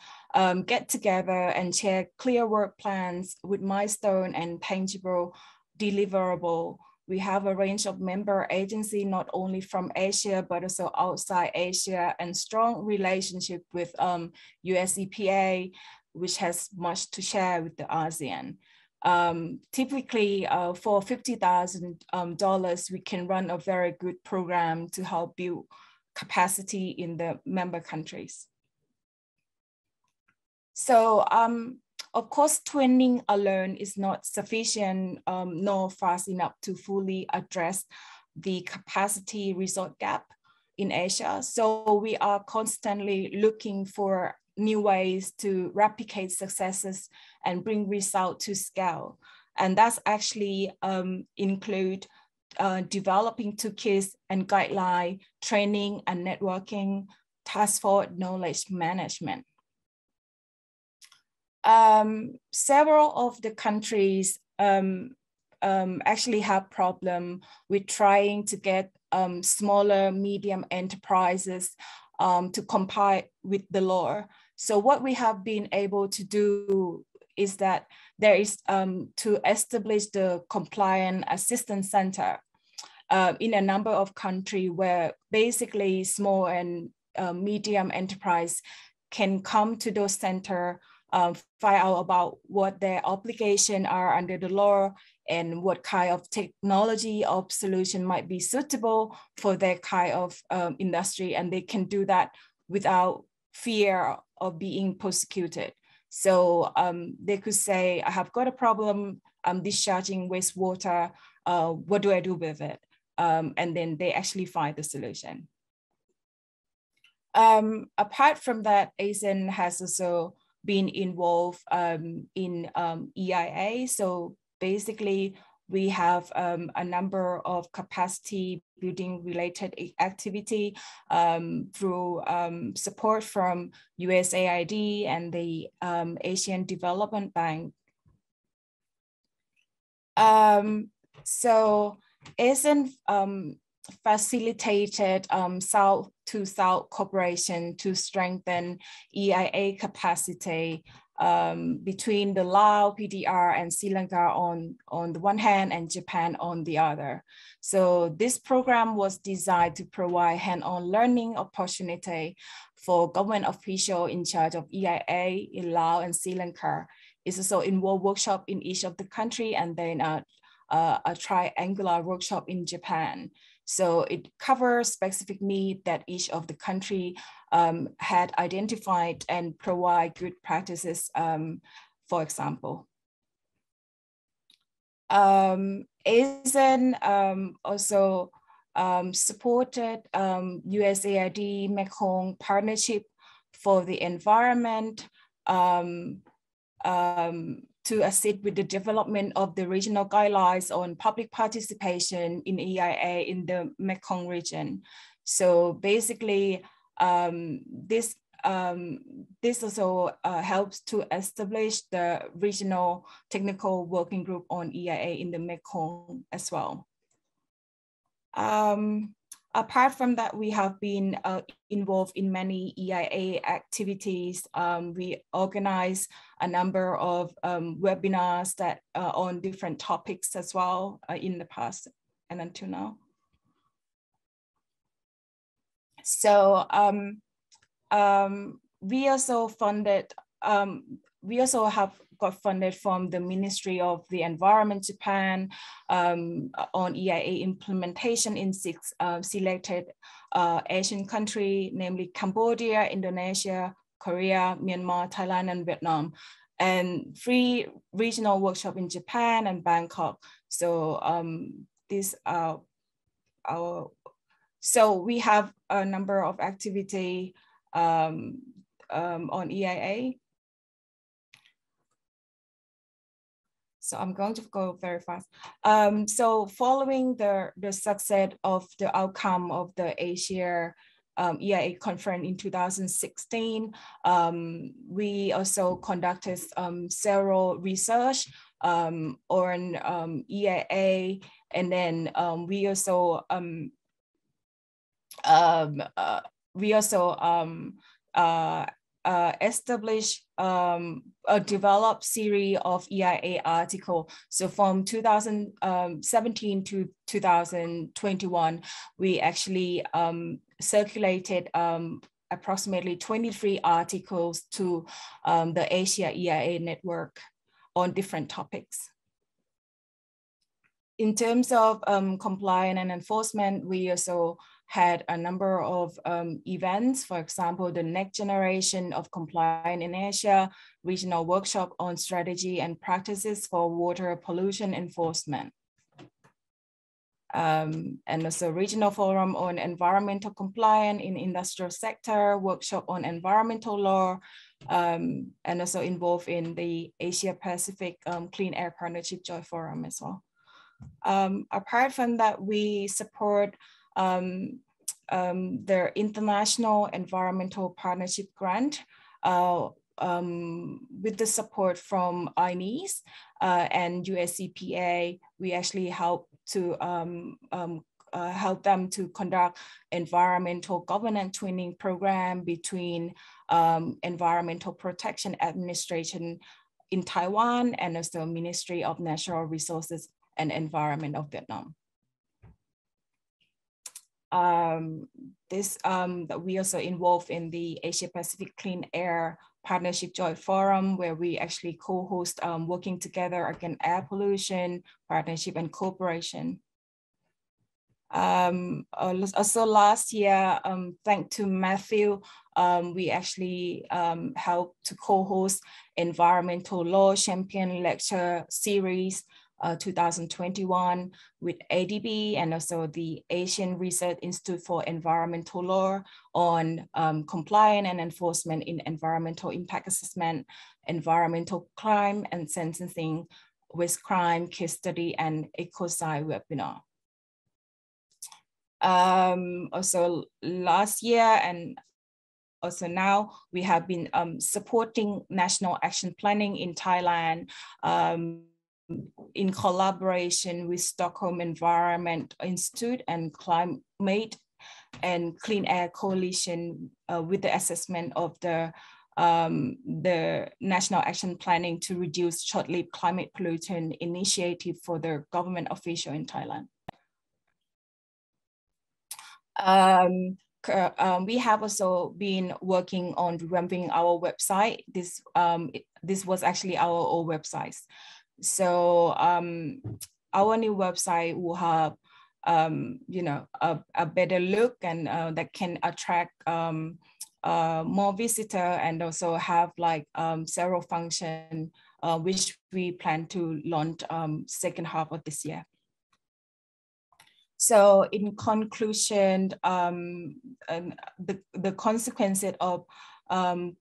get together and share clear work plans with milestone and tangible deliverable. We have a range of member agencies, not only from Asia, but also outside Asia, and strong relationship with US EPA, which has much to share with the ASEAN. Typically, for $50,000, we can run a very good program to help build capacity in the member countries. So, of course, twinning alone is not sufficient nor fast enough to fully address the capacity resource gap in Asia. So we are constantly looking for new ways to replicate successes and bring results to scale. And that's actually include developing toolkits and guideline, training and networking, task force knowledge management. Several of the countries actually have problem with trying to get smaller, medium enterprises to comply with the law. So what we have been able to do is that there is to establish the Compliance Assistance Center in a number of countries, where basically small and medium enterprise can come to those centers, find out about what their obligations are under the law and what kind of technology or solution might be suitable for their kind of industry. And they can do that without fear of being prosecuted. So they could say, I have got a problem, I'm discharging wastewater, what do I do with it? And then they actually find the solution. Apart from that, ASEAN has also been involved in EIA. So basically, we have a number of capacity building related activity through support from USAID and the Asian Development Bank. So ASEAN facilitated South-to-South cooperation to strengthen EIA capacity between the Laos, PDR, and Sri Lanka on the one hand, and Japan on the other. So this program was designed to provide hands-on learning opportunity for government officials in charge of EIA in Laos and Sri Lanka. It's also involved workshop in each of the country, and then a triangular workshop in Japan. So it covers specific need that each of the country had identified and provide good practices, for example. ASEAN also supported USAID Mekong Partnership for the Environment to assist with the development of the regional guidelines on public participation in EIA in the Mekong region. So basically, this also helps to establish the regional technical working group on EIA in the Mekong as well. Apart from that, we have been involved in many EIA activities. We organize a number of webinars that on different topics as well in the past and until now. So we also funded, we also have got funded from the Ministry of the Environment, Japan, on EIA implementation in 6 selected Asian countries, namely Cambodia, Indonesia, Korea, Myanmar, Thailand, and Vietnam, and 3 regional workshops in Japan and Bangkok. So these are our, so we have a number of activity on EIA. So I'm going to go very fast. So following the success of the outcome of the Asia EIA conference in 2016, we also conducted several research on EIA, and then we also established a developed series of EIA articles. So from 2017 to 2021, we actually circulated approximately 23 articles to the Asia EIA network on different topics. In terms of compliance and enforcement, we also had a number of events. For example, the next generation of compliance in Asia, regional workshop on strategy and practices for water pollution enforcement. And also regional forum on environmental compliance in industrial sector, workshop on environmental law, and also involved in the Asia Pacific Clean Air Partnership Joint Forum as well. Apart from that, we support the International Environmental Partnership Grant with the support from INES and USCPA. We actually help to help them to conduct environmental governance training program between Environmental Protection Administration in Taiwan and also Ministry of Natural Resources and Environment of Vietnam. We also involved in the Asia Pacific Clean Air Partnership Joint Forum, where we actually co-host working together against air pollution, partnership and cooperation. Also last year, thanks to Matthew, we actually helped to co-host Environmental Law Champion Lecture Series 2021 with ADB and also the Asian Research Institute for Environmental Law on compliance and enforcement in environmental impact assessment, environmental crime and sentencing, with crime, case study, and ecocide webinar. Also last year and also now, we have been supporting national action planning in Thailand in collaboration with Stockholm Environment Institute and Climate and Clean Air Coalition with the assessment of the national action planning to reduce short-lived climate pollutant initiative for the government official in Thailand. We have also been working on revamping our website. This was actually our old website. So our new website will have, you know, a better look and that can attract more visitor and also have like several functions which we plan to launch second half of this year. So in conclusion, the consequences of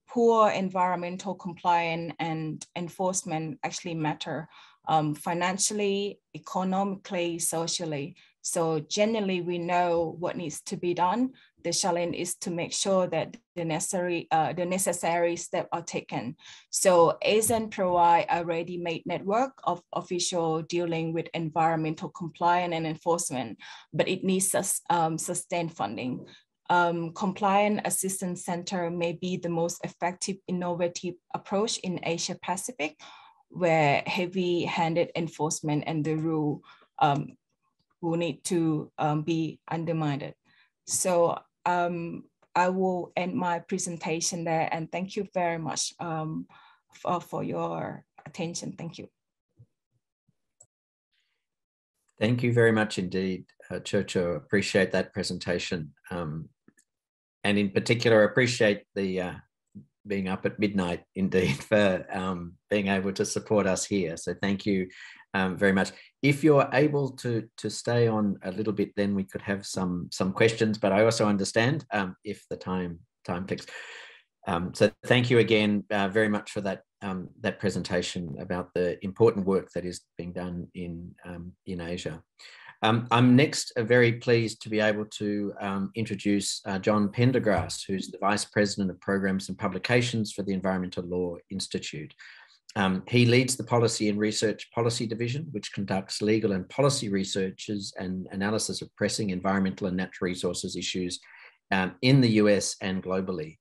poor environmental compliance and enforcement actually matter financially, economically, socially. So generally, we know what needs to be done. The challenge is to make sure that the necessary steps are taken. So ASEAN provide a ready-made network of officials dealing with environmental compliance and enforcement, but it needs sustained funding. Compliance Assistance Center may be the most effective, innovative approach in Asia Pacific, where heavy-handed enforcement and the rule will need to be undermined. So I will end my presentation there, and thank you very much for your attention. Thank you. Thank you very much indeed, Churchill. Appreciate that presentation. And in particular, I appreciate the being up at midnight indeed for being able to support us here. So thank you very much. If you're able to stay on a little bit, then we could have some questions, but I also understand if the time clicks. So thank you again very much for that that presentation about the important work that is being done in Asia. I'm next very pleased to be able to introduce John Pendergrass, who's the Vice President of Programs and Publications for the Environmental Law Institute. He leads the Policy and Research Policy Division, which conducts legal and policy researches and analysis of pressing environmental and natural resources issues in the US and globally.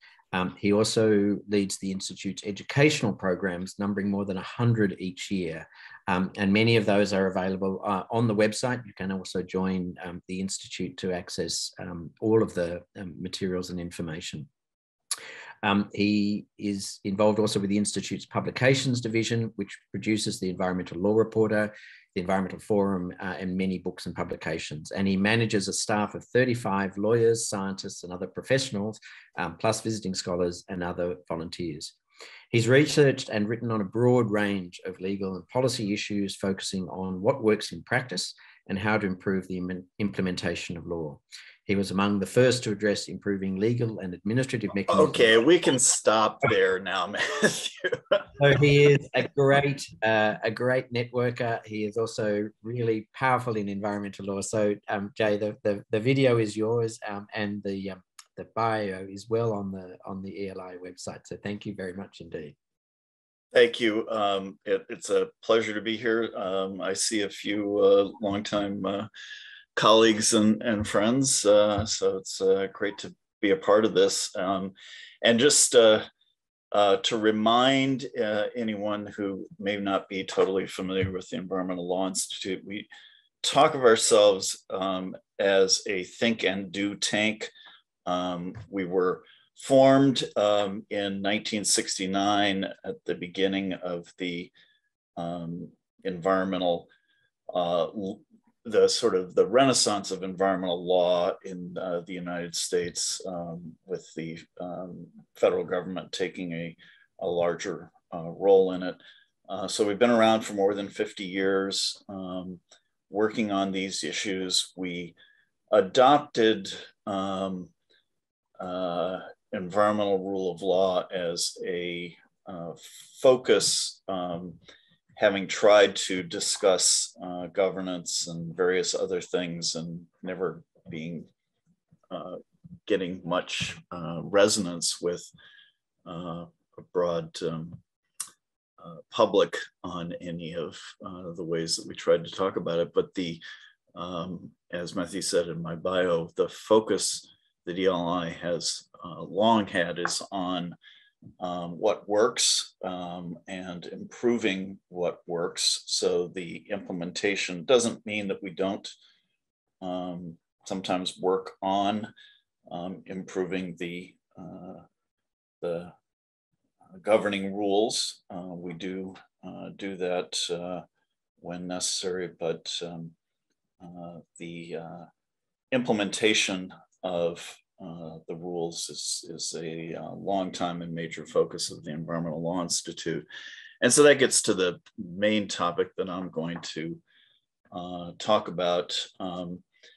He also leads the Institute's educational programs, numbering more than 100 each year. And many of those are available on the website. You can also join the Institute to access all of the materials and information. He is involved also with the Institute's Publications Division, which produces the Environmental Law Reporter, the Environmental Forum, and many books and publications. And he manages a staff of 35 lawyers, scientists, and other professionals, plus visiting scholars and other volunteers. He's researched and written on a broad range of legal and policy issues, focusing on what works in practice and how to improve the implementation of law. He was among the first to address improving legal and administrative mechanisms. Okay, we can stop there now, Matthew. So he is a great networker. He is also really powerful in environmental law. So Jay, the video is yours, and the bio is well on the ELI website. So thank you very much indeed. Thank you. It's a pleasure to be here. I see a few longtime colleagues and friends, so it's great to be a part of this. And just to remind anyone who may not be totally familiar with the Environmental Law Institute, we talk of ourselves as a think and do tank. We were formed in 1969 at the beginning of the environmental the sort of the renaissance of environmental law in the United States, with the federal government taking a larger role in it. So we've been around for more than 50 years, working on these issues. We adopted environmental rule of law as a focus, having tried to discuss governance and various other things and never being getting much resonance with a broad public on any of the ways that we tried to talk about it. But the, as Matthew said in my bio, the focus that ELI has long had is on what works and improving what works. So the implementation doesn't mean that we don't sometimes work on improving the governing rules. We do that when necessary, but the implementation of the rules is a long time and major focus of the Environmental Law Institute. And so that gets to the main topic that I'm going to talk about.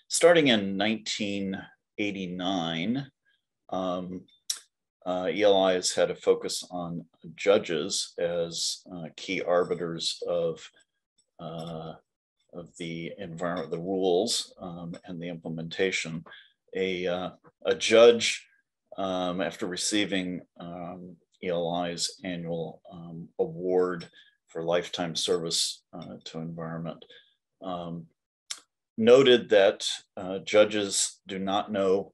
Starting in 1989, ELI has had a focus on judges as key arbiters of the environment, the rules, and the implementation. A judge, after receiving ELI's annual award for lifetime service to environment, noted that judges do not know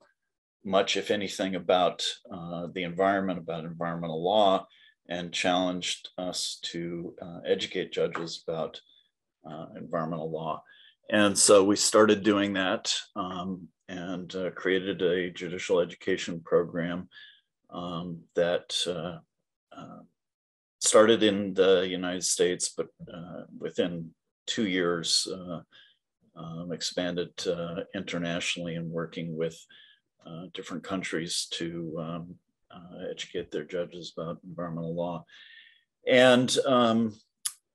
much, if anything, about the environment, about environmental law, and challenged us to educate judges about environmental law. And so we started doing that. and created a judicial education program that started in the United States, but within 2 years expanded internationally and working with different countries to educate their judges about environmental law. And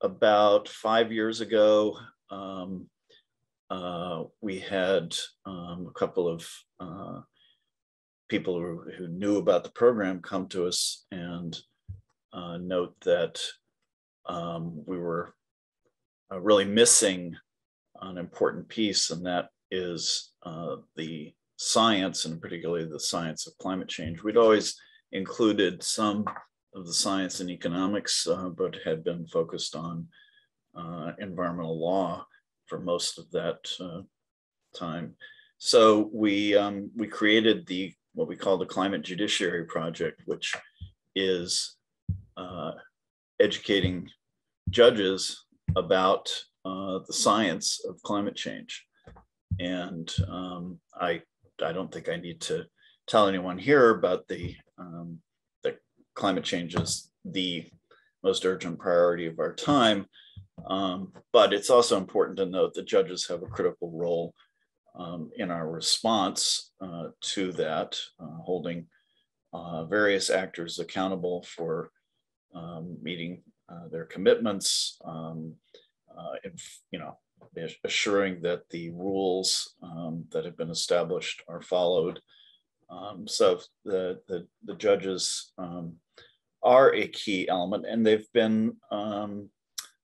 about 5 years ago, we had a couple of people who knew about the program come to us and note that we were really missing an important piece, and that is the science, and particularly the science of climate change. We'd always included some of the science and economics, but had been focused on environmental law for most of that time. So we created what we call the Climate Judiciary Project, which is educating judges about the science of climate change. And I don't think I need to tell anyone here about that climate change is the most urgent priority of our time. But it's also important to note that judges have a critical role in our response to that, holding various actors accountable for meeting their commitments, assuring that the rules that have been established are followed. So the judges are a key element, and they've been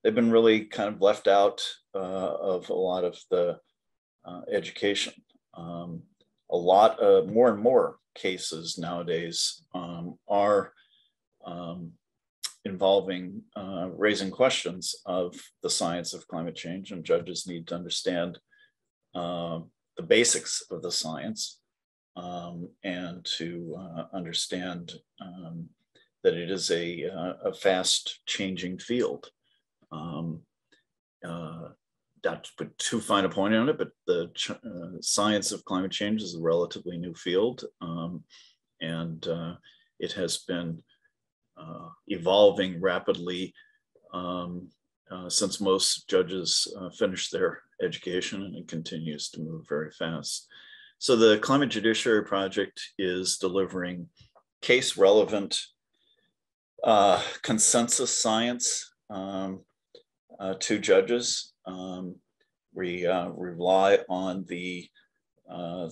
really kind of left out of a lot of the education. A lot of more and more cases nowadays are involving raising questions of the science of climate change, and judges need to understand the basics of the science and to understand that it is a fast changing field. Not to put too fine a point on it, but the science of climate change is a relatively new field, and it has been evolving rapidly since most judges finish their education, and it continues to move very fast. So the Climate Judiciary Project is delivering case relevant consensus science to judges. We rely on the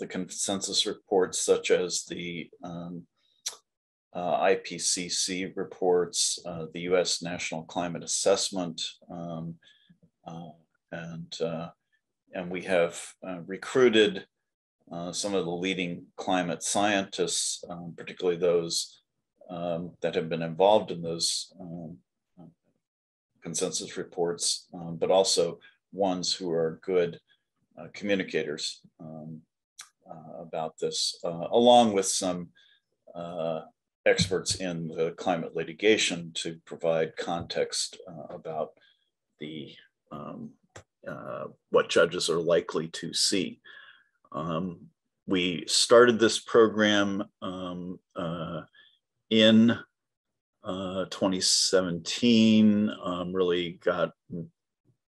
consensus reports, such as the IPCC reports, the U.S. National Climate Assessment, and we have recruited some of the leading climate scientists, particularly those that have been involved in those consensus reports, but also ones who are good communicators about this, along with some experts in the climate litigation to provide context about the what judges are likely to see. We started this program in 2017, really got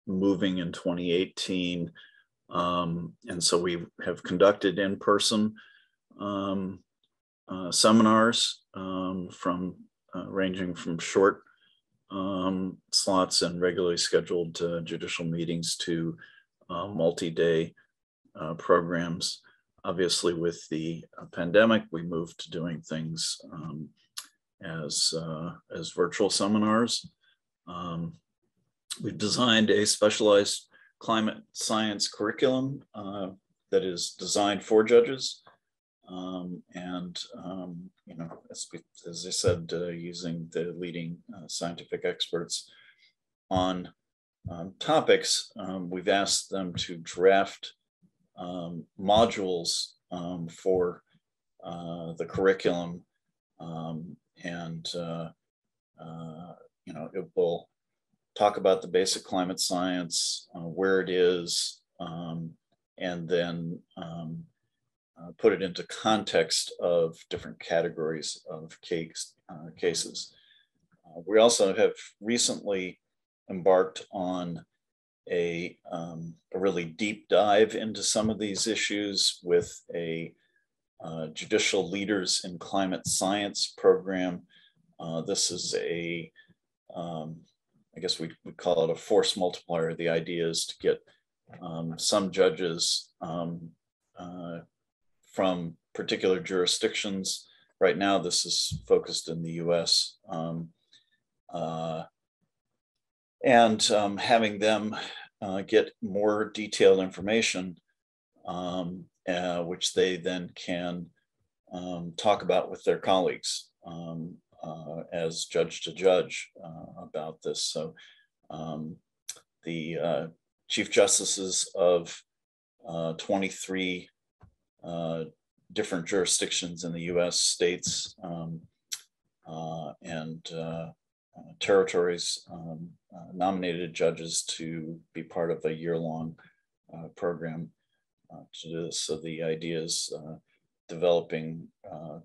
moving in 2018. And so we have conducted in-person seminars ranging from short slots and regularly scheduled judicial meetings to multi-day programs. Obviously, with the pandemic, we moved to doing things as virtual seminars. We've designed a specialized climate science curriculum that is designed for judges. As I said, using the leading scientific experts on topics, we've asked them to draft modules for the curriculum, it will talk about the basic climate science, where it is, and then put it into context of different categories of cases. We also have recently embarked on a really deep dive into some of these issues with a Judicial Leaders in Climate Science program. This is a, I guess we call it a force multiplier. The idea is to get some judges from particular jurisdictions. Right now, this is focused in the US. Having them get more detailed information, which they then can talk about with their colleagues as judge to judge about this. So the Chief Justices of 23 different jurisdictions in the US, states, and territories nominated judges to be part of a year-long program to do this. So the idea is developing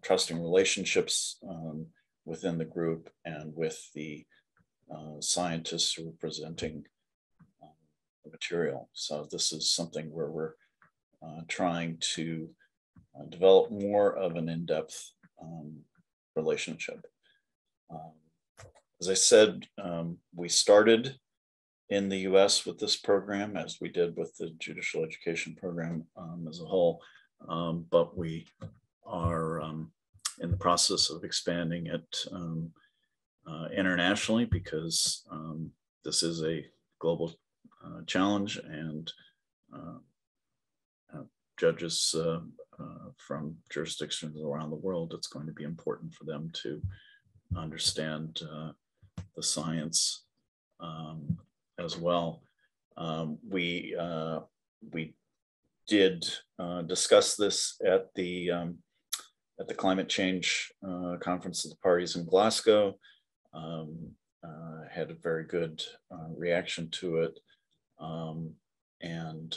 trusting relationships within the group and with the scientists who are presenting the material. So this is something where we're trying to develop more of an in-depth relationship. As I said, we started in the US with this program, as we did with the judicial education program as a whole, but we are in the process of expanding it internationally, because this is a global challenge, and judges from jurisdictions around the world, it's going to be important for them to understand the science as well. We did discuss this at the climate change conference of the parties in Glasgow. Had a very good reaction to it, and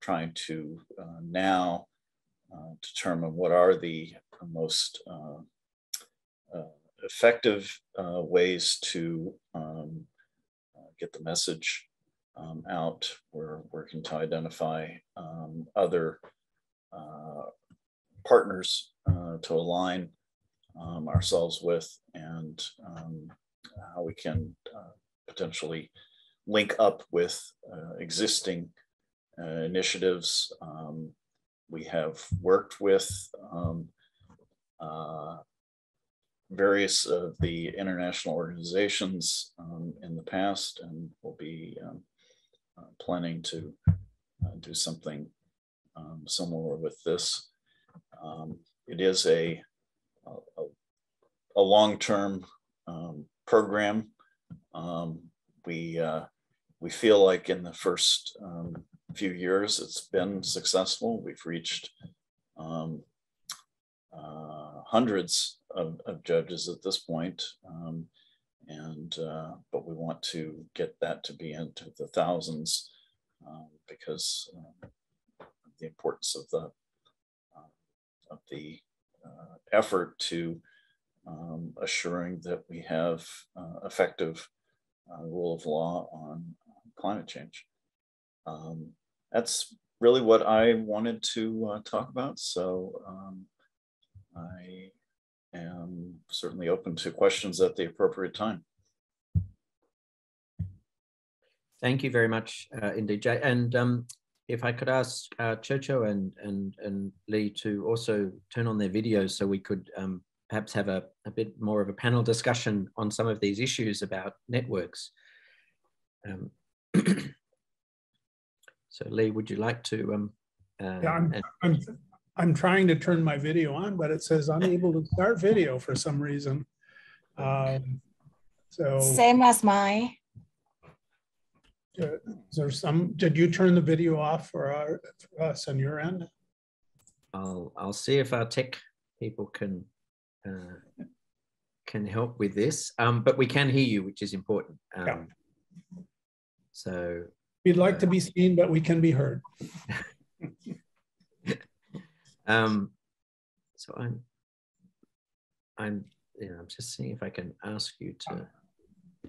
trying to now determine what are the most effective ways to get the message out. We're working to identify other partners to align ourselves with, and how we can potentially link up with existing initiatives. We have worked with various of the international organizations in the past, and we'll be planning to do something similar with this. It is a long-term program. We feel like in the first few years it's been successful. We've reached hundreds of judges at this point, but we want to get that to be into the thousands, because of the importance of the effort to assuring that we have effective rule of law on climate change. That's really what I wanted to talk about. So I am certainly open to questions at the appropriate time. Thank you very much, indeed, Jay. And if I could ask Chocho and Lee to also turn on their videos, so we could perhaps have a bit more of a panel discussion on some of these issues about networks. So Lee, would you like to? Yeah, I'm trying to turn my video on, but it says unable to start video for some reason. So same as mine. Is there some? Did you turn the video off for us on your end? I'll see if our tech people can help with this, but we can hear you, which is important. Yeah. So we'd like to be seen, but we can be heard. So I'm just seeing if I can ask you to,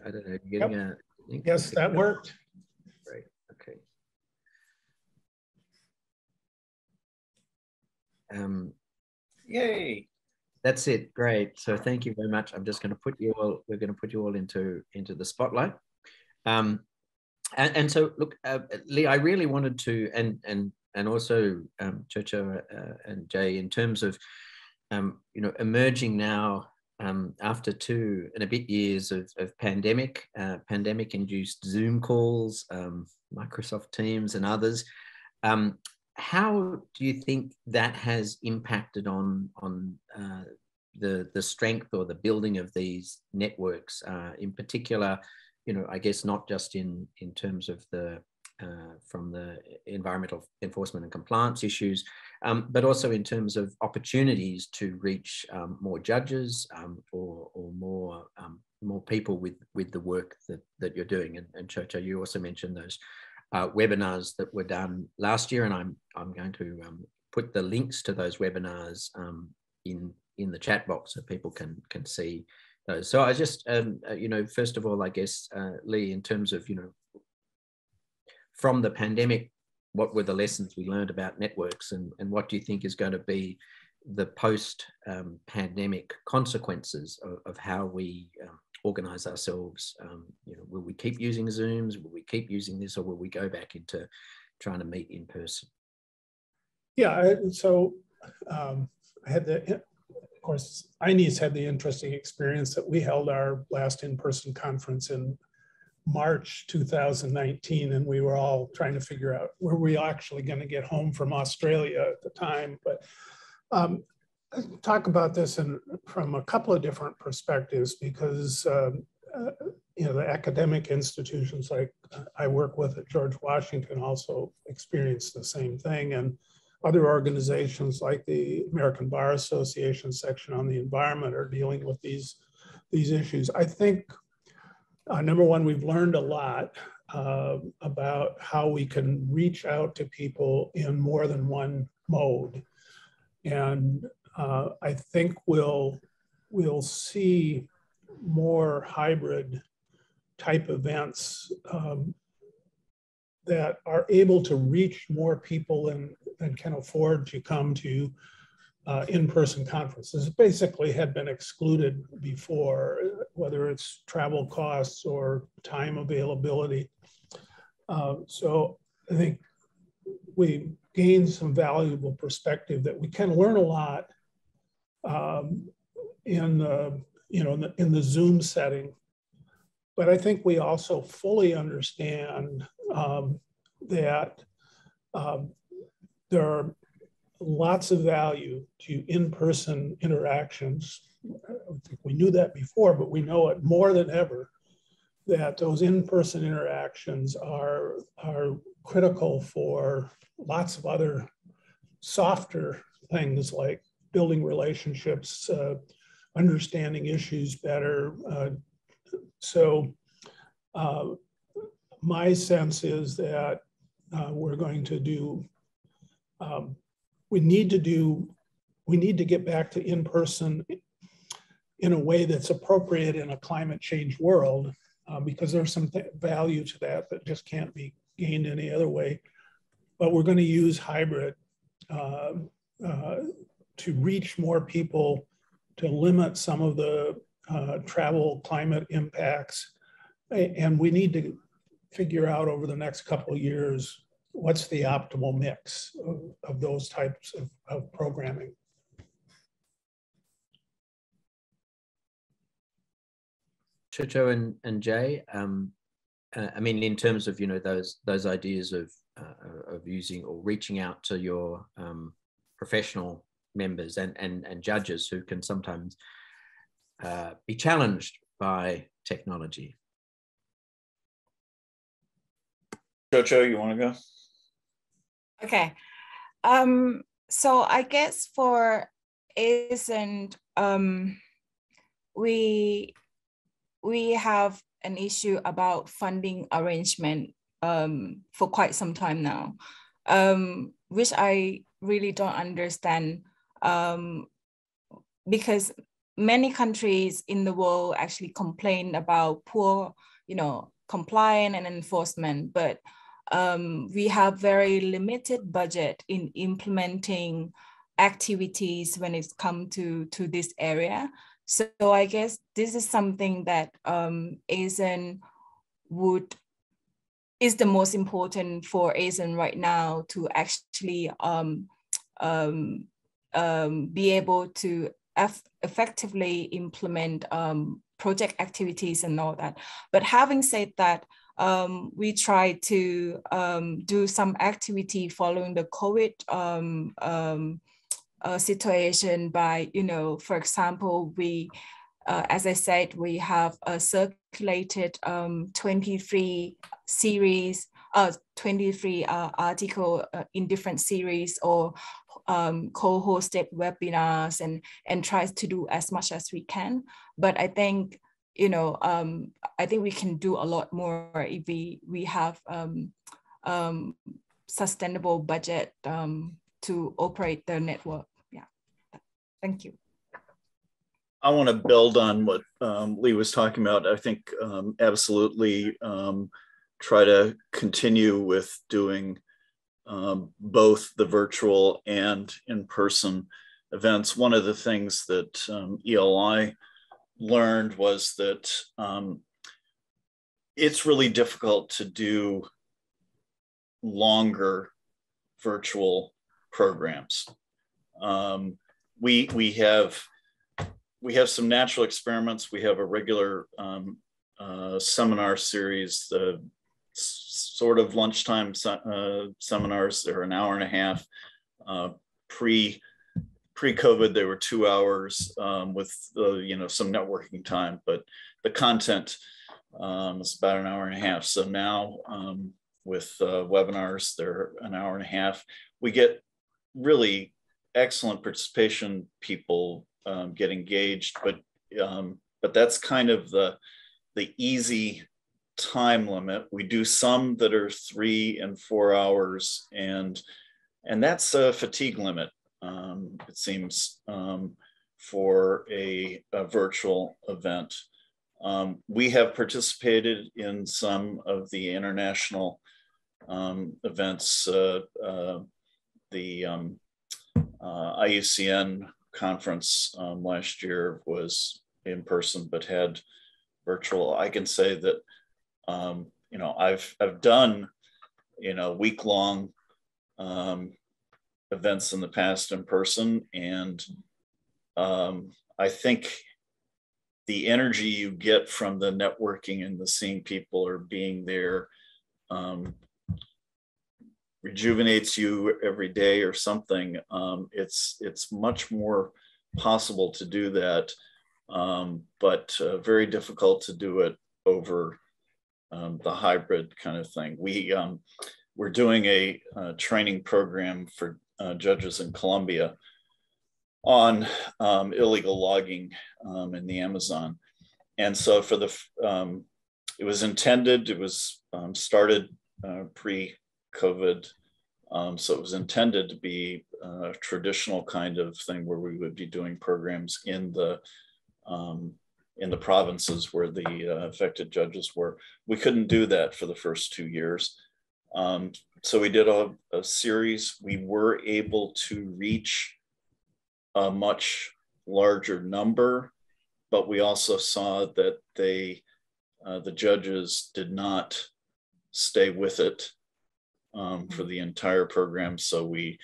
I don't know, getting a link. Yes, that worked. Great, okay. Yay. That's it, great. So thank you very much. I'm just going to put you all, we're going to put you all into the spotlight. And so look, Lee, I really wanted to, and also Chocho and Jay, in terms of, emerging now after 2 and a bit years of pandemic-induced Zoom calls, Microsoft Teams and others. How do you think that has impacted on the strength or the building of these networks, in particular, I guess not just in terms of the from the environmental enforcement and compliance issues, but also in terms of opportunities to reach more judges or more people with the work that you're doing. And Chocho, you also mentioned those webinars that were done last year, and I'm going to put the links to those webinars in the chat box so people can see those. So I just, first of all, I guess, Lee, in terms of, from the pandemic, what were the lessons we learned about networks, and what do you think is going to be the post-pandemic consequences of how we organize ourselves? Will we keep using Zooms? Will we keep using this, or will we go back into trying to meet in person? Yeah, so I had of course, INES had the interesting experience that we held our last in-person conference in March 2019, and we were all trying to figure out were we actually going to get home from Australia at the time. But talk about this from a couple of different perspectives, because the academic institutions like I work with at George Washington also experienced the same thing, and other organizations like the American Bar Association section on the environment are dealing with these issues. I think number one, we've learned a lot about how we can reach out to people in more than one mode, and I think we'll see more hybrid type events that are able to reach more people than can afford to come to in-person conferences. Basically had been excluded before, whether it's travel costs or time availability. So I think we gained some valuable perspective that we can learn a lot in the Zoom setting. But I think we also fully understand that there are lots of value to in-person interactions. I think we knew that before, but we know it more than ever, that those in-person interactions are critical for lots of other softer things like building relationships, understanding issues better. So my sense is that we're going to do, we need to get back to in-person in a way that's appropriate in a climate change world, because there's some value to that just can't be gained any other way. But we're going to use hybrid to reach more people, to limit some of the travel climate impacts. And we need to figure out over the next couple of years what's the optimal mix of those types of programming. Chocho and Jay, I mean, in terms of those ideas of using or reaching out to your professional members and judges who can sometimes be challenged by technology. Chocho, you want to go? Okay. So I guess for ASEN, we have an issue about funding arrangement for quite some time now. which I really don't understand, because many countries in the world actually complain about poor, compliance and enforcement, but we have very limited budget in implementing activities when it's come to this area. So I guess this is something that ASEAN is the most important for ASEAN right now, to actually be able to effectively implement project activities and all that. But having said that, we try to do some activity following the COVID situation by, for example, we, as I said, we have circulated 23 series, 23 articles in different series, or co-hosted webinars, and tries to do as much as we can. But I think, I think we can do a lot more if we have sustainable budget to operate the network. Yeah, thank you. I want to build on what Lee was talking about. I think absolutely try to continue with doing both the virtual and in-person events. One of the things that ELI learned was that it's really difficult to do longer virtual programs. We have some natural experiments. We have a regular seminar series, sort of lunchtime seminars. They're an hour and a half. Pre-COVID, they were 2 hours with some networking time, but the content is about an hour and a half. So now with webinars, they're an hour and a half. We get really excellent participation. People get engaged, but that's kind of the easy time limit. We do some that are 3 and 4 hours, and that's a fatigue limit, it seems, for a virtual event. We have participated in some of the international events. The IUCN conference last year was in person but had virtual. I can say that I've done week-long events in the past in person, and I think the energy you get from the networking and the seeing people or being there rejuvenates you every day or something. It's much more possible to do that, but very difficult to do it over the hybrid kind of thing. We're doing a training program for judges in Colombia on illegal logging in the Amazon. And so for it was intended, it was started pre-COVID. So it was intended to be a traditional kind of thing where we would be doing programs in the provinces where the affected judges were. We couldn't do that for the first 2 years. So we did a series. We were able to reach a much larger number, but we also saw that the judges did not stay with it for the entire program. So we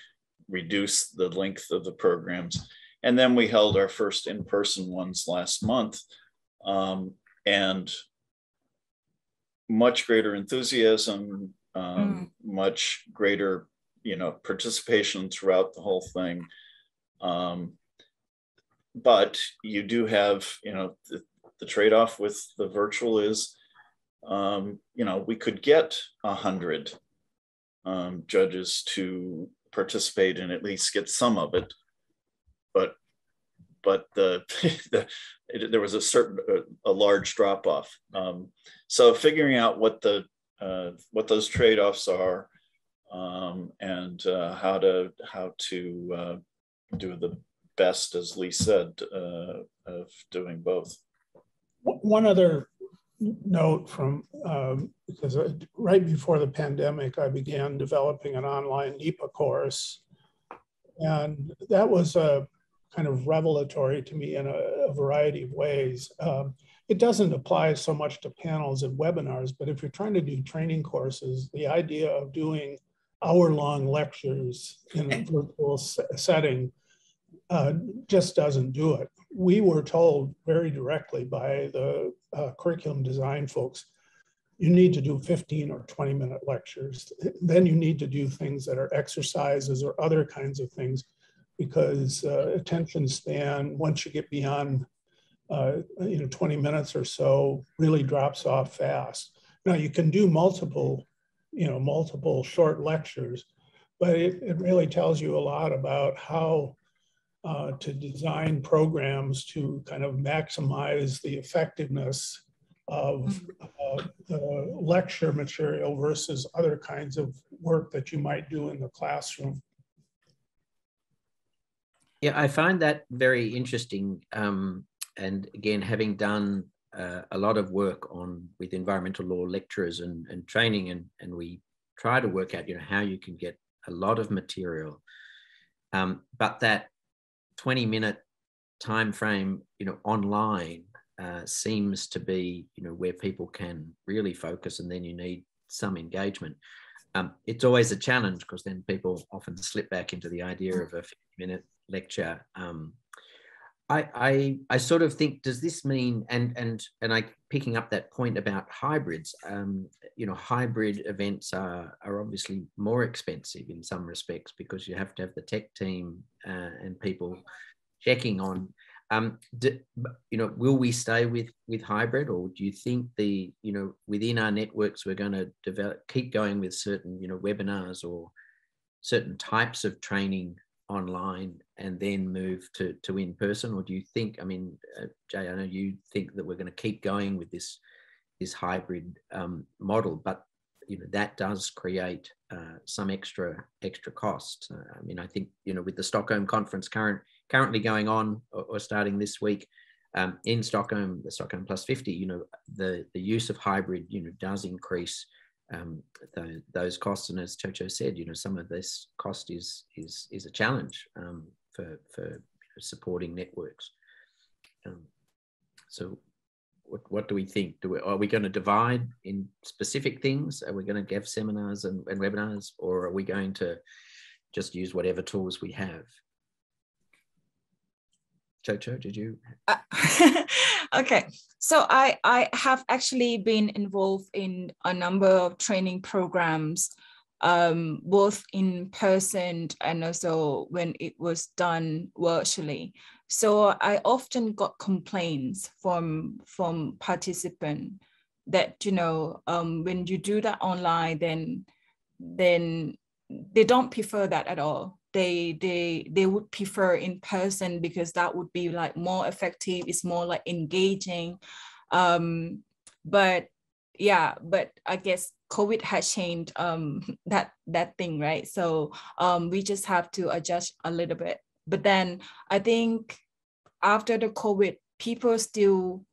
reduced the length of the programs. And then we held our first in-person ones last month, and much greater enthusiasm, much greater, participation throughout the whole thing. But you do have, the trade-off with the virtual is, we could get 100 judges to participate and at least get some of it, but there was a large drop-off. So figuring out what those trade-offs are, and how to do the best, as Lee said, of doing both. One other note from, because right before the pandemic, I began developing an online NEPA course. And that was kind of revelatory to me in a variety of ways. It doesn't apply so much to panels and webinars, but if you're trying to do training courses, the idea of doing hour-long lectures in a virtual setting just doesn't do it. We were told very directly by the curriculum design folks, you need to do 15 or 20-minute lectures. Then you need to do things that are exercises or other kinds of things, because attention span, once you get beyond 20 minutes or so, really drops off fast. Now you can do multiple short lectures, but it really tells you a lot about how to design programs to kind of maximize the effectiveness of the lecture material versus other kinds of work that you might do in the classroom. Yeah, I find that very interesting. And again, having done a lot of work with environmental law lecturers and training, and we try to work out, how you can get a lot of material, but that 20-minute time frame, online seems to be, where people can really focus, and then you need some engagement. It's always a challenge because then people often slip back into the idea of a 50-minute lecture. I sort of think, does this mean, and I picking up that point about hybrids, hybrid events are obviously more expensive in some respects because you have to have the tech team and people checking on. Will we stay with hybrid, or do you think within our networks we're going to keep going with certain webinars or certain types of training online and then move to in person? Or do you think, Jay, I know you think that we're going to keep going with this hybrid model, but that does create some extra costs. I think with the Stockholm conference currently going on or starting this week in Stockholm, the Stockholm Plus 50, the use of hybrid does increase those costs, and as Chocho said, some of this cost is a challenge for supporting networks. So what do we think? Are we going to divide in specific things? Are we going to have seminars and webinars, or are we going to just use whatever tools we have? Chocho, did you? Okay, so I have actually been involved in a number of training programs, both in person and also when it was done virtually. So I often got complaints from participants that, when you do that online, then they don't prefer that at all. They would prefer in person because that would be like more effective. It's more like engaging. But I guess COVID has changed that thing, right? So we just have to adjust a little bit. But then I think after the COVID, people still,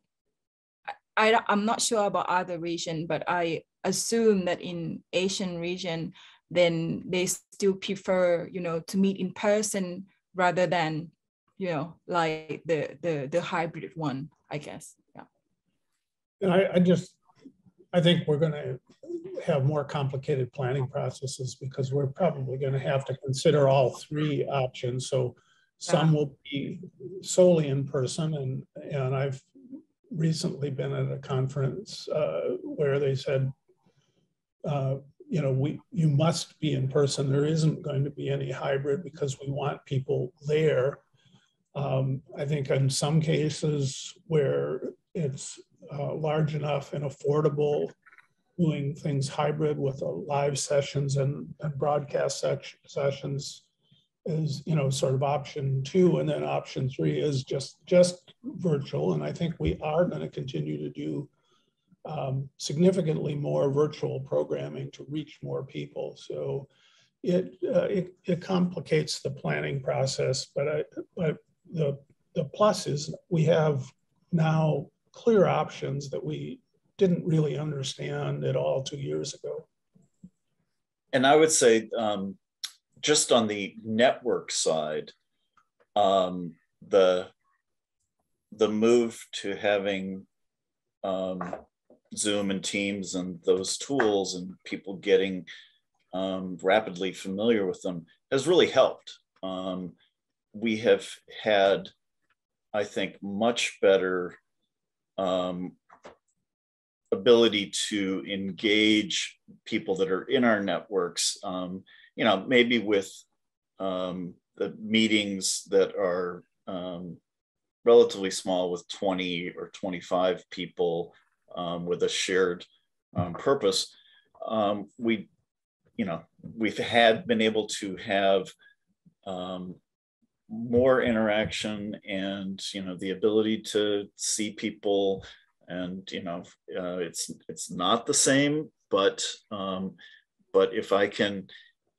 I'm not sure about other region, but I assume that in Asian region, then they still prefer, to meet in person rather than, like the hybrid one, I guess. Yeah. And I think we're going to have more complicated planning processes because we're probably going to have to consider all three options. So some will be solely in person, and I've recently been at a conference where they said, you must be in person. There isn't going to be any hybrid because we want people there. I think in some cases where it's large enough and affordable, doing things hybrid with live sessions and broadcast sessions is, sort of option 2. And then option 3 is just virtual. And I think we are going to continue to do significantly more virtual programming to reach more people. So it complicates the planning process, but the plus is we have now clear options that we didn't really understand at all 2 years ago. And I would say just on the network side, the move to having Zoom and Teams and those tools and people getting rapidly familiar with them has really helped. We have had, I think, much better ability to engage people that are in our networks, you know, maybe with the meetings that are relatively small with 20 or 25 people with a shared purpose. We've been able to have more interaction and, you know, the ability to see people, and, you know, it's not the same, but if I can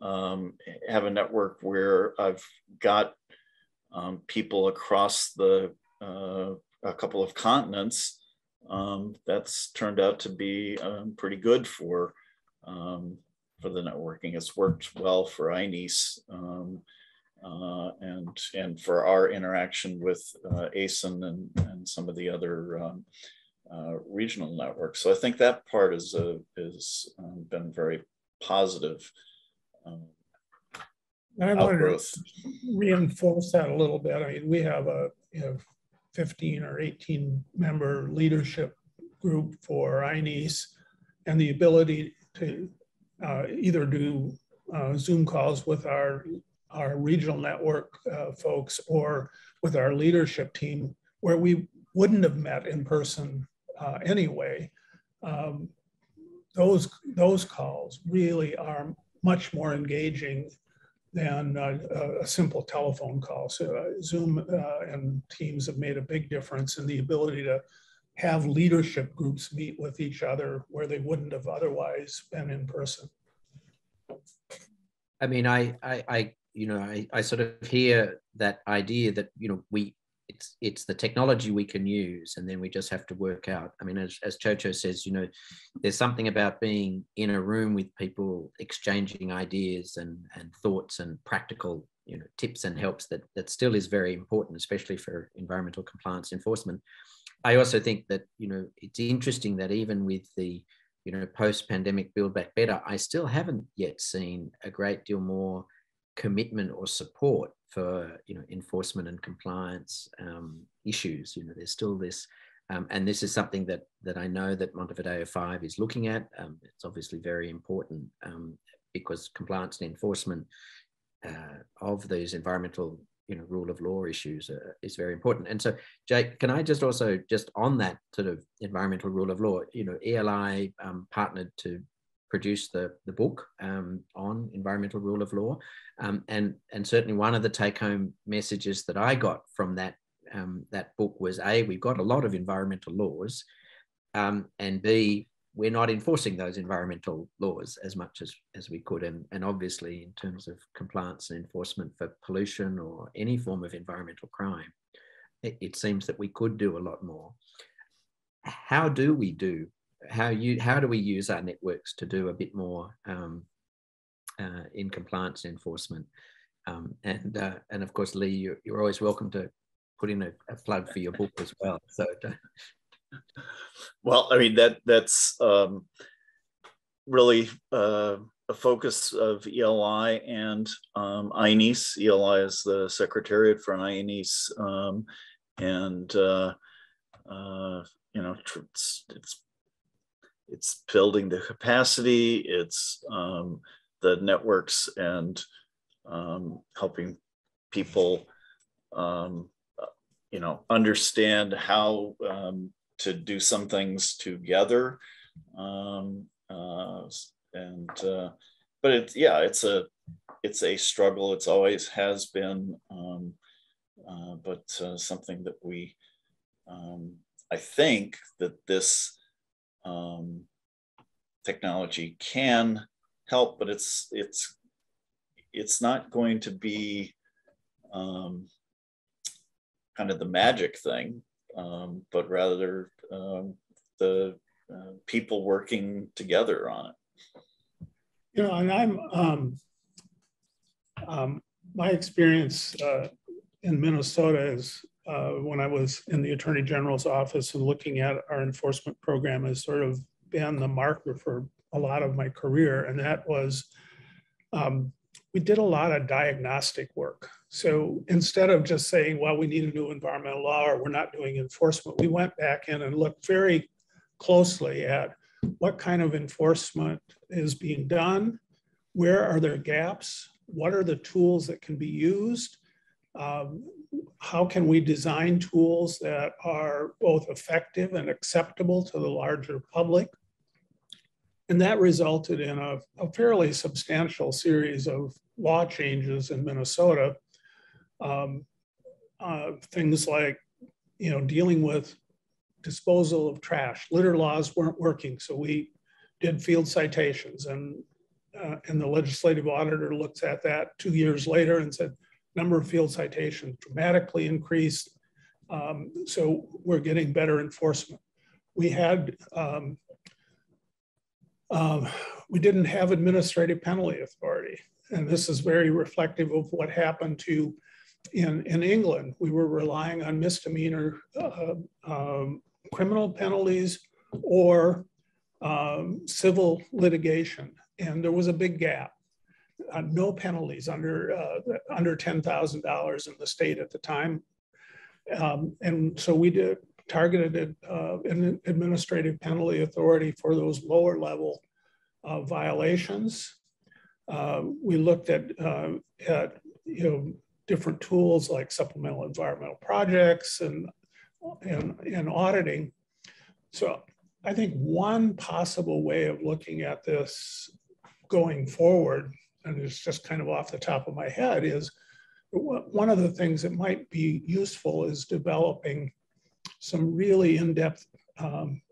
have a network where I've got people across a couple of continents, that's turned out to be pretty good for the networking. It's worked well for INEAS and for our interaction with ASIN and some of the other regional networks. So I think that part is been very positive. I want to reinforce that a little bit. I mean, we have a 15 or 18 member leadership group for INEAS, and the ability to either do Zoom calls with our regional network folks or with our leadership team where we wouldn't have met in person anyway. Those calls really are much more engaging than a simple telephone call. So Zoom and Teams have made a big difference in the ability to have leadership groups meet with each other where they wouldn't have otherwise been in person. I mean, I sort of hear that idea that, you know, it's the technology we can use, and then we just have to work out. I mean, as Chocho says, you know, there's something about being in a room with people exchanging ideas and thoughts and practical, you know, tips and helps that still is very important, especially for environmental compliance enforcement. I also think that, you know, it's interesting that even with the, you know, post-pandemic Build Back Better, I still haven't yet seen a great deal more commitment or support for, you know, enforcement and compliance issues. You know, there's still this, and this is something that I know that Montevideo 5 is looking at. It's obviously very important because compliance and enforcement of those environmental, you know, rule of law issues is very important. And so, Jake, can I just also, just on that sort of environmental rule of law, you know, ELI partnered to produce the book on environmental rule of law, and certainly one of the take-home messages that I got from that book was, A, we've got a lot of environmental laws, and B, we're not enforcing those environmental laws as much as we could, and obviously in terms of compliance and enforcement for pollution or any form of environmental crime, it seems that we could do a lot more. How do we use our networks to do a bit more in compliance and enforcement? And of course, Lee, you're always welcome to put in a plug for your book as well. So, well, I mean, that's really a focus of ELI and INEAS. ELI is the secretariat for INEAS, and you know, it's building the capacity, it's the networks, and helping people, you know, understand how to do some things together. But it's a struggle. It's always has been, but something that we, I think that this technology can help, but it's not going to be kind of the magic thing, but rather the people working together on it. You know, and my experience in Minnesota is when I was in the Attorney General's office and looking at our enforcement program has sort of been the marker for a lot of my career. And that was, we did a lot of diagnostic work. So instead of just saying, well, we need a new environmental law or we're not doing enforcement, we went back in and looked very closely at what kind of enforcement is being done, where are there gaps, what are the tools that can be used, how can we design tools that are both effective and acceptable to the larger public. And that resulted in a fairly substantial series of law changes in Minnesota. Things like, you know, dealing with disposal of trash. Litter laws weren't working, so we did field citations, and the legislative auditor looked at that 2 years later and said, number of field citations dramatically increased, so we're getting better enforcement. We had, we didn't have administrative penalty authority, and this is very reflective of what happened to in England. We were relying on misdemeanor criminal penalties or civil litigation, and there was a big gap. No penalties under $10,000 in the state at the time, and so we targeted an administrative penalty authority for those lower level violations. We looked at you know, different tools like supplemental environmental projects and auditing. So I think one possible way of looking at this going forward, and it's just kind of off the top of my head, is one of the things that might be useful is developing some really in-depth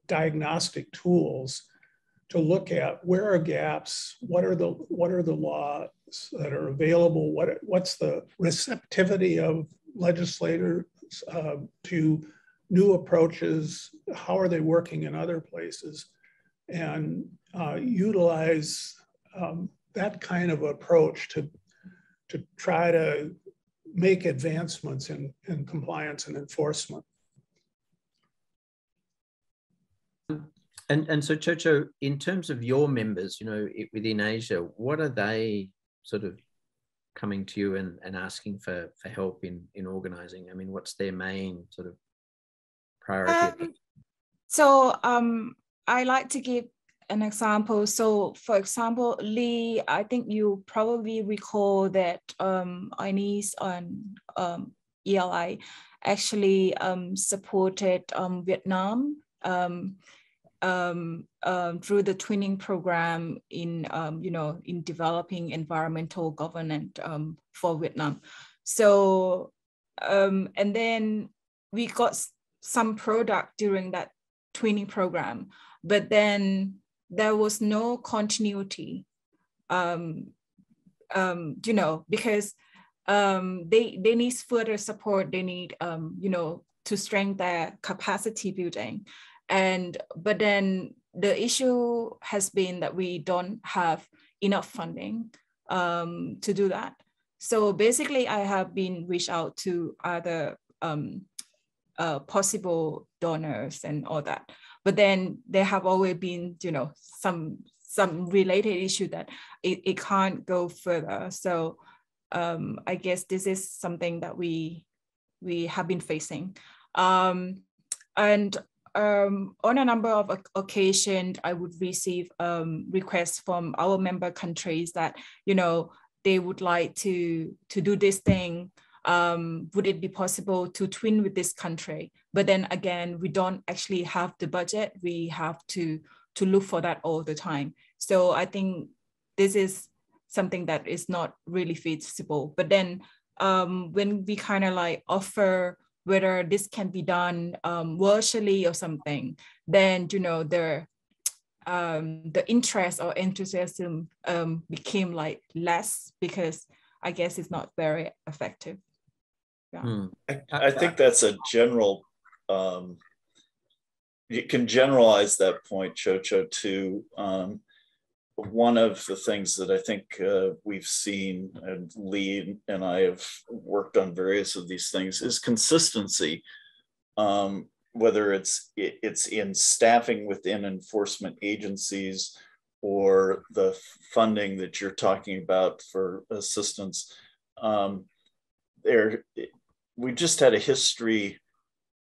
diagnostic tools to look at where are gaps, what are the laws that are available, what's the receptivity of legislators to new approaches, how are they working in other places, and utilize that kind of approach to try to make advancements in compliance and enforcement. And so, Chocho, in terms of your members, you know, within Asia, what are they sort of coming to you and asking for help in organizing? I mean, what's their main sort of priority? I like to give an example. So, for example, Lee, I think you probably recall that INES on ELI actually supported Vietnam through the twinning program in in developing environmental governance for Vietnam. So and then we got some product during that twinning program, but then there was no continuity, because they need further support. They need to strengthen their capacity building. But then the issue has been that we don't have enough funding to do that. So basically, I have been reached out to other possible donors and all that. But then there have always been, some related issue that it can't go further. So I guess this is something that we have been facing. On a number of occasions, I would receive requests from our member countries that, they would like to do this thing. Would it be possible to twin with this country? But then again, we don't actually have the budget. We have to look for that all the time. So I think this is something that is not really feasible. But then when we kind of like offer whether this can be done virtually or something, then, the interest or enthusiasm became like less because I guess it's not very effective. Yeah. I think that's a general, you can generalize that point, Chocho, to one of the things that I think we've seen, and Lee and I have worked on various of these things, is consistency. Whether it's in staffing within enforcement agencies or the funding that you're talking about for assistance. We just had a history,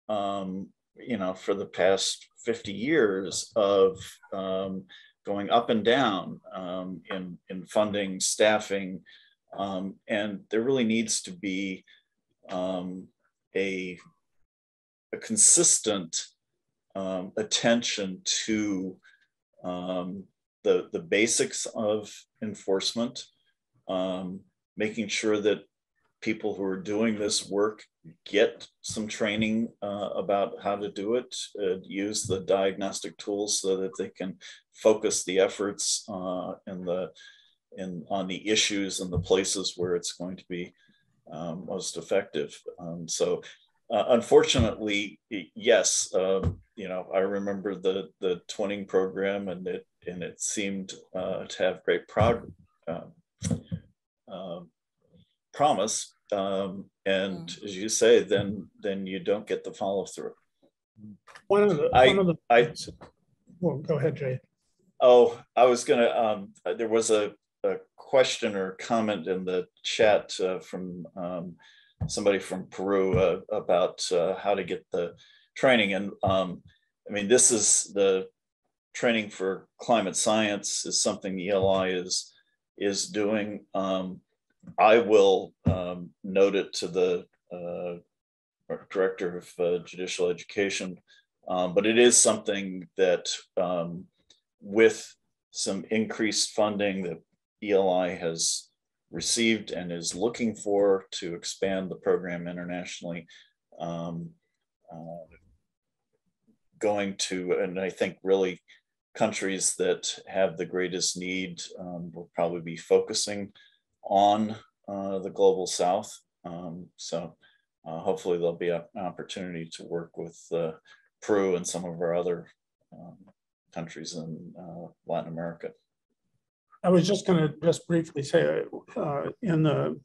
for the past 50 years of going up and down in funding, staffing, and there really needs to be a consistent attention to the basics of enforcement, making sure that people who are doing this work get some training about how to do it, use the diagnostic tools so that they can focus the efforts on the issues and the places where it's going to be most effective. Unfortunately, yes, I remember the twinning program, and it seemed to have great promise, and as you say, then you don't get the follow through. Well, go ahead, Jay. Oh, I was gonna. There was a question or comment in the chat from somebody from Peru about how to get the training, and I mean, this is the training for climate science is something the ELI is doing. I will note it to the Director of Judicial Education, but it is something that with some increased funding that ELI has received and is looking for to expand the program internationally, going to, and I think really countries that have the greatest need will probably be focusing on the global South. Hopefully there'll be an opportunity to work with Peru and some of our other countries in Latin America. I was just going to briefly say, in the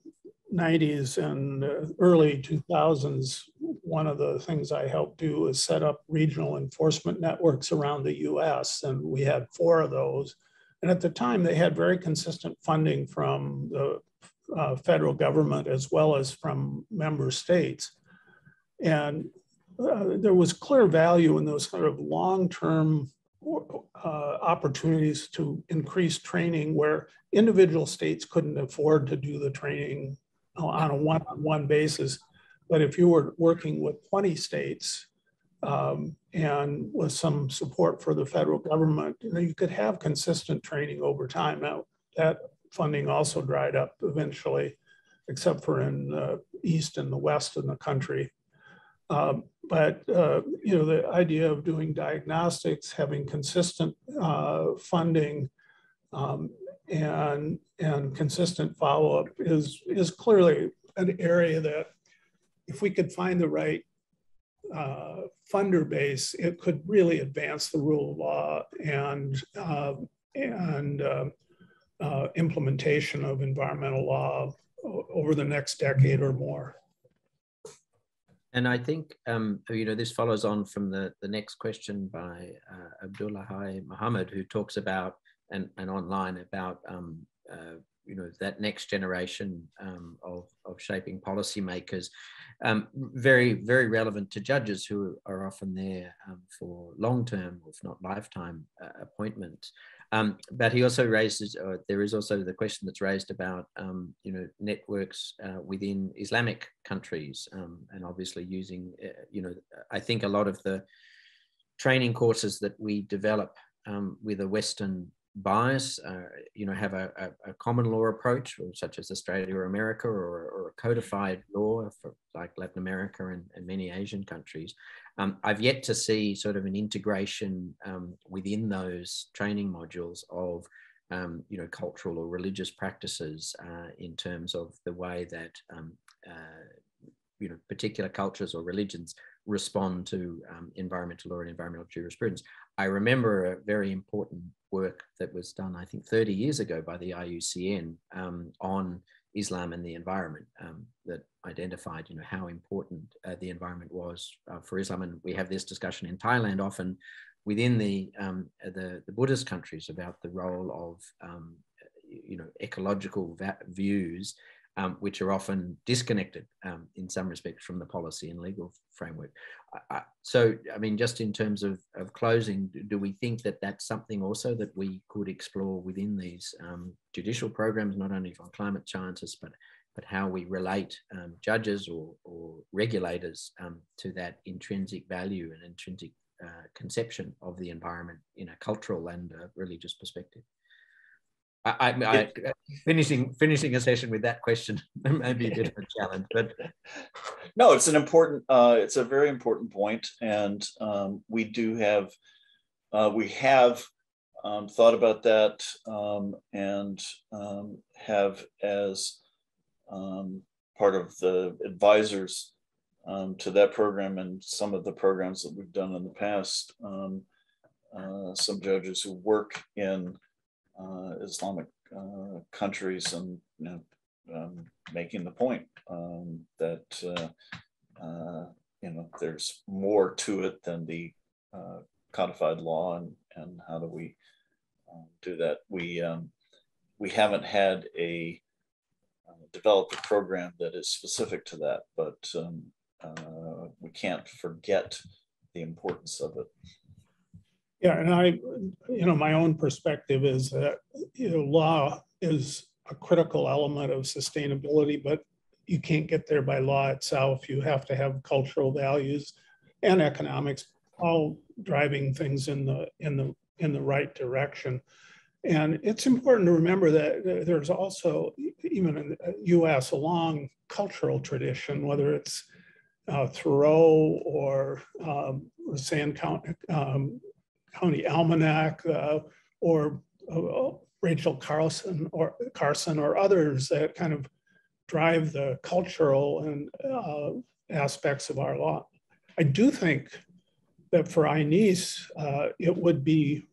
90s and early 2000s, one of the things I helped do is set up regional enforcement networks around the US, and we had 4 of those. And at the time, they had very consistent funding from the federal government as well as from member states. And there was clear value in those kind of long-term opportunities to increase training where individual states couldn't afford to do the training on a one-on-one basis. But if you were working with 20 states and with some support for the federal government, you could have consistent training over time. Now, that funding also dried up eventually, except for in the East and the West in the country. But the idea of doing diagnostics, having consistent funding, and consistent follow-up is clearly an area that, if we could find the right funder base, it could really advance the rule of law and implementation of environmental law over the next decade or more. And I think, this follows on from the next question by Abdullahi Muhammad, who talks about, and online about, that next generation of shaping policymakers, very, very relevant to judges who are often there for long-term, if not lifetime appointments. But he also raises, there is also the question that's raised about, networks within Islamic countries, and obviously using, I think a lot of the training courses that we develop with a Western bias, have a common law approach, such as Australia or America, or a codified law for like Latin America and many Asian countries. I've yet to see sort of an integration within those training modules of cultural or religious practices in terms of the way that particular cultures or religions respond to environmental law and environmental jurisprudence. I remember a very important work that was done, I think, 30 years ago by the IUCN on Islam and the environment that identified, how important the environment was for Islam. And we have this discussion in Thailand often within the Buddhist countries about the role of, ecological views, which are often disconnected in some respects from the policy and legal framework. So, I mean, just in terms of closing, do we think that that's something also that we could explore within these judicial programs, not only for climate scientists, but how we relate judges or regulators to that intrinsic value and intrinsic conception of the environment in a cultural and religious perspective? Finishing a session with that question may be a bit of a challenge, but no, it's an important, it's a very important point, and we have thought about that and have as part of the advisors to that program and some of the programs that we've done in the past, some judges who work in Islamic countries, and making the point that there's more to it than the codified law, and how do we do that? We haven't had developed a program that is specific to that, but we can't forget the importance of it. Yeah, and my own perspective is that law is a critical element of sustainability, but you can't get there by law itself. You have to have cultural values and economics all driving things in the right direction. And it's important to remember that there's also, even in the U.S., a long cultural tradition, whether it's Thoreau or Sand County Almanac or Rachel Carson or others that kind of drive the cultural and aspects of our law. I do think that for INES, it would be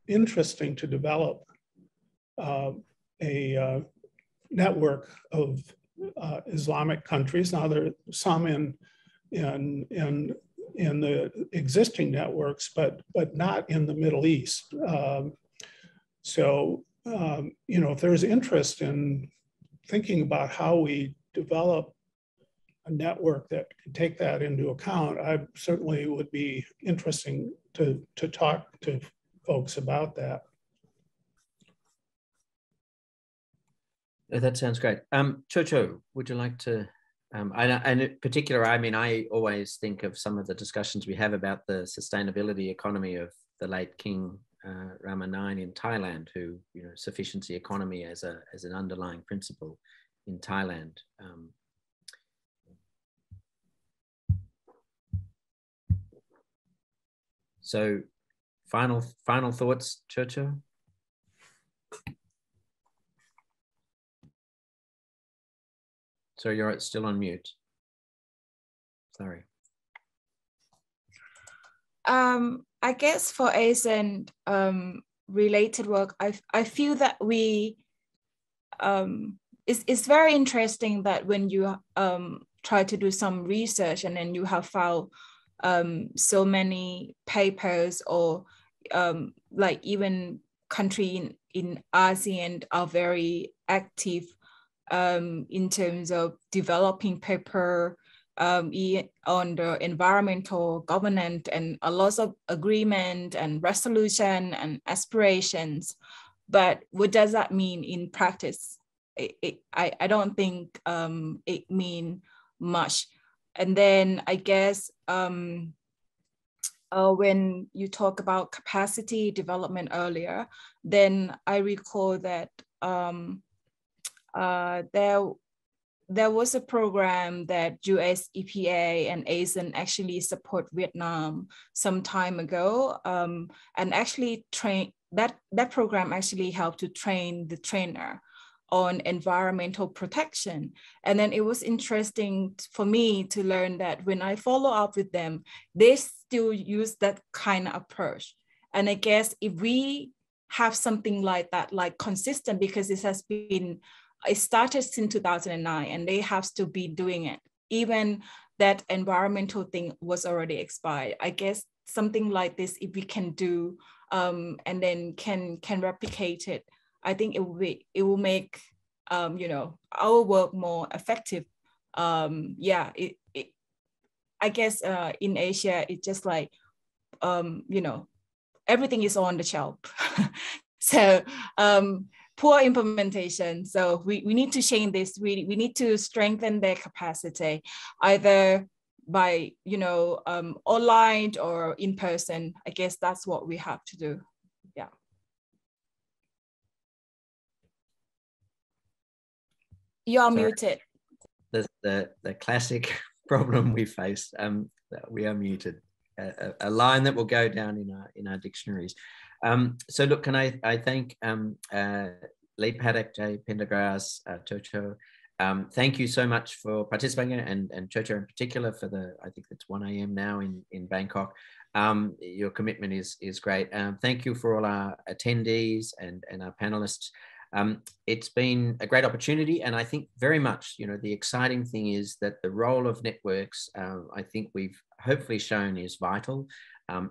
interesting to develop a network of Islamic countries. Now there are some in the existing networks, but not in the Middle East. If there's interest in thinking about how we develop a network that can take that into account, I certainly would be interesting to talk to folks about that. That sounds great. Chocho, would you like to? And in particular, I mean, I always think of some of the discussions we have about the sustainability economy of the late King Rama IX in Thailand, who, sufficiency economy as an underlying principle in Thailand. So, final thoughts, Chocho? So you're still on mute. Sorry. I guess for ASEAN related work, I feel that it's very interesting that when you try to do some research and then you have found so many papers or like even countries in ASEAN are very active in terms of developing paper on the environmental governance and a lot of agreement and resolution and aspirations. But what does that mean in practice? I don't think it means much. And then I guess when you talk about capacity development earlier, then I recall that there was a program that US EPA and ASEAN actually support Vietnam some time ago, and actually that program actually helped to train the trainer on environmental protection. And then it was interesting for me to learn that when I follow up with them, they still use that kind of approach. And I guess if we have something like that, like consistent, because it started since 2009 and they have to be doing it. Even that environmental thing was already expired. I guess something like this, if we can do and then can replicate it, I think it will make our work more effective. I guess in Asia, it's just like everything is on the shelf. So poor implementation. So we need to change this. We need to strengthen their capacity, either by online or in person. I guess that's what we have to do. Yeah. You are muted. The classic problem we face. We are muted. A line that will go down in our dictionaries. So look, can I thank Lee Paddock, Jay Pendergrass, Chocho. Thank you so much for participating, and Chocho in particular for I think it's 1 a.m. now in Bangkok. Your commitment is great. Thank you for all our attendees and our panelists. It's been a great opportunity, and I think very much, the exciting thing is that the role of networks, I think we've hopefully shown, is vital.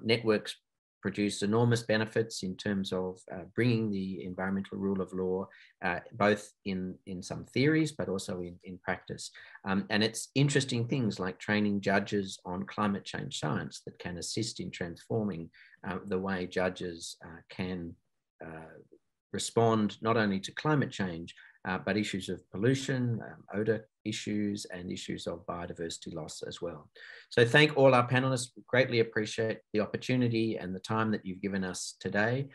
Networks produce enormous benefits in terms of bringing the environmental rule of law, both in some theories, but also in practice. And it's interesting things like training judges on climate change science that can assist in transforming the way judges can respond not only to climate change, but issues of pollution, odor issues, and issues of biodiversity loss as well. So thank all our panelists. Greatly appreciate the opportunity and the time that you've given us today.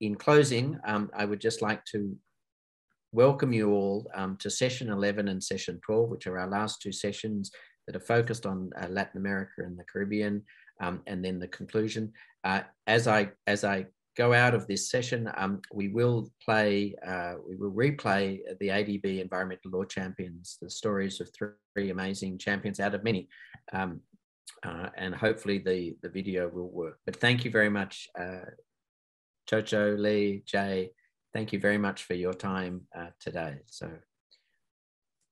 In closing, I would just like to welcome you all to session 11 and session 12, which are our last two sessions that are focused on Latin America and the Caribbean, and then the conclusion. As I go out of this session, we will replay the ADB Environmental Law Champions, the stories of three amazing champions out of many, and hopefully the video will work. But thank you very much, Chocho, Lee, Jay. Thank you very much for your time today. So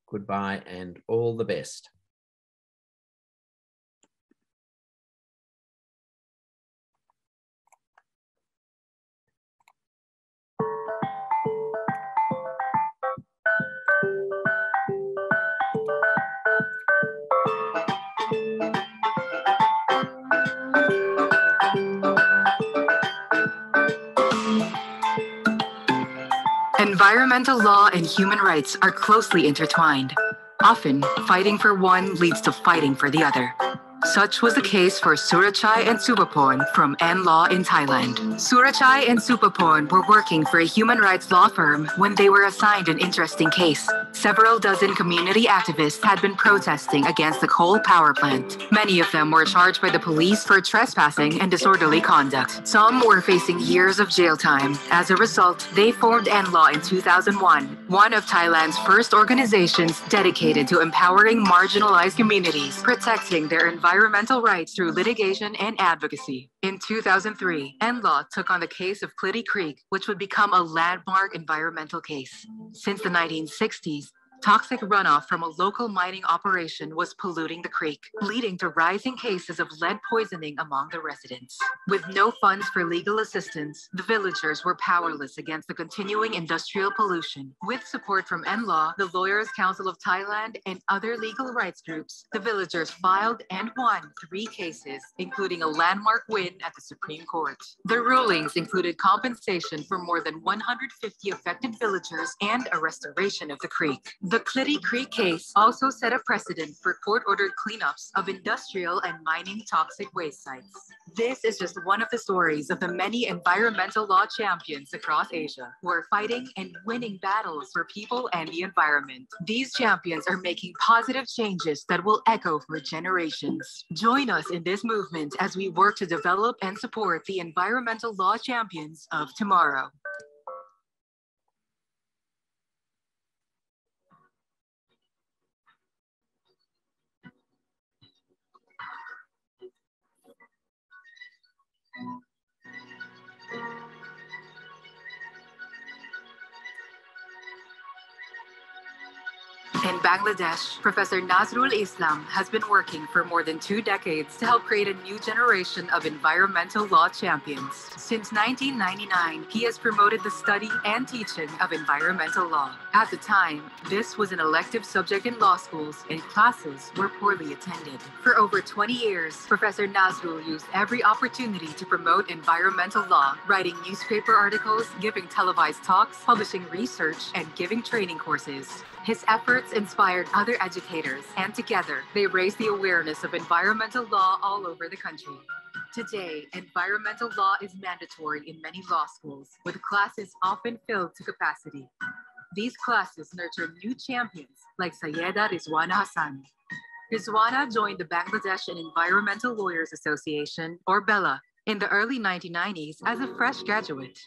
goodbye and all the best. Environmental law and human rights are closely intertwined. Often, fighting for one leads to fighting for the other. Such was the case for Surachai and Supapon from Law in Thailand. Surachai and Supapon were working for a human rights law firm when they were assigned an interesting case. Several dozen community activists had been protesting against the coal power plant. Many of them were charged by the police for trespassing and disorderly conduct. Some were facing years of jail time. As a result, they formed Law in 2001, one of Thailand's first organizations dedicated to empowering marginalized communities, protecting their environmental rights through litigation and advocacy. In 2003, Law took on the case of Clitty Creek, which would become a landmark environmental case. Since the 1960s, toxic runoff from a local mining operation was polluting the creek, leading to rising cases of lead poisoning among the residents. With no funds for legal assistance, the villagers were powerless against the continuing industrial pollution. With support from Law, the Lawyers Council of Thailand, and other legal rights groups, the villagers filed and won 3 cases, including a landmark win at the Supreme Court. The rulings included compensation for more than 150 affected villagers and a restoration of the creek. The Clitty Creek case also set a precedent for court-ordered cleanups of industrial and mining toxic waste sites. This is just one of the stories of the many environmental law champions across Asia who are fighting and winning battles for people and the environment. These champions are making positive changes that will echo for generations. Join us in this movement as we work to develop and support the environmental law champions of tomorrow. In Bangladesh, Professor Nazrul Islam has been working for more than 2 decades to help create a new generation of environmental law champions. Since 1999, he has promoted the study and teaching of environmental law. At the time, this was an elective subject in law schools and classes were poorly attended. For over 20 years, Professor Nazrul used every opportunity to promote environmental law, writing newspaper articles, giving televised talks, publishing research, and giving training courses. His efforts inspired other educators, and together, they raised the awareness of environmental law all over the country. Today, environmental law is mandatory in many law schools, with classes often filled to capacity. These classes nurture new champions like Sayeda Rizwana Hassan. Rizwana joined the Bangladesh Environmental Lawyers Association, or BELA, in the early 1990s as a fresh graduate.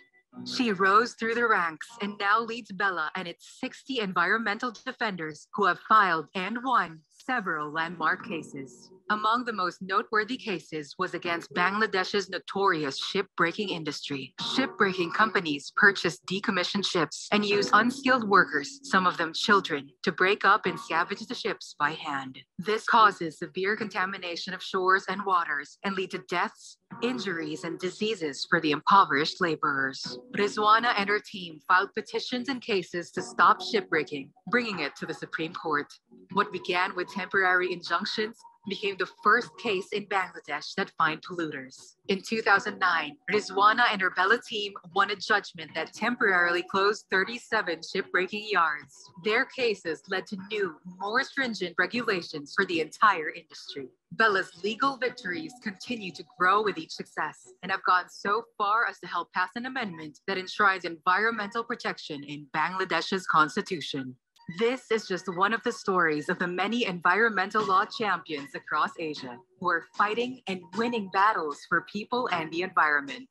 She rose through the ranks and now leads BELA and its 60 environmental defenders who have filed and won several landmark cases. Among the most noteworthy cases was against Bangladesh's notorious ship-breaking industry. Ship-breaking companies purchased decommissioned ships and used unskilled workers, some of them children, to break up and scavenge the ships by hand. This causes severe contamination of shores and waters and lead to deaths, injuries, and diseases for the impoverished laborers. Rizwana and her team filed petitions and cases to stop shipbreaking, bringing it to the Supreme Court. What began with temporary injunctions became the first case in Bangladesh that fined polluters. In 2009, Rizwana and her BELA team won a judgment that temporarily closed 37 shipbreaking yards. Their cases led to new, more stringent regulations for the entire industry. BELA's legal victories continue to grow with each success and have gone so far as to help pass an amendment that enshrines environmental protection in Bangladesh's constitution. This is just one of the stories of the many environmental law champions across Asia who are fighting and winning battles for people and the environment.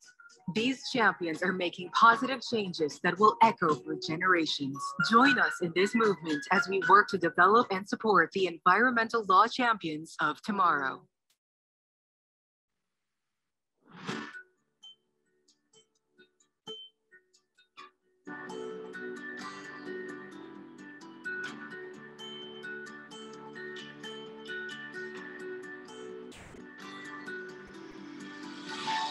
These champions are making positive changes that will echo for generations. Join us in this movement as we work to develop and support the environmental law champions of tomorrow.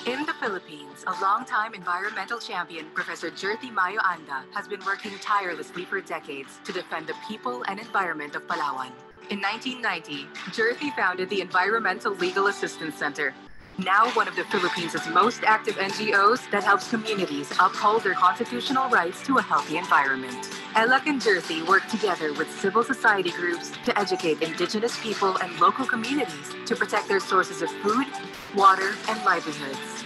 In the Philippines, a longtime environmental champion, Professor Jerthy Mayo Anda, has been working tirelessly for decades to defend the people and environment of Palawan. In 1990, Jerthy founded the Environmental Legal Assistance Center, now one of the Philippines' most active NGOs that helps communities uphold their constitutional rights to a healthy environment. Elak and Jerthy work together with civil society groups to educate indigenous people and local communities to protect their sources of food, water, and livelihoods.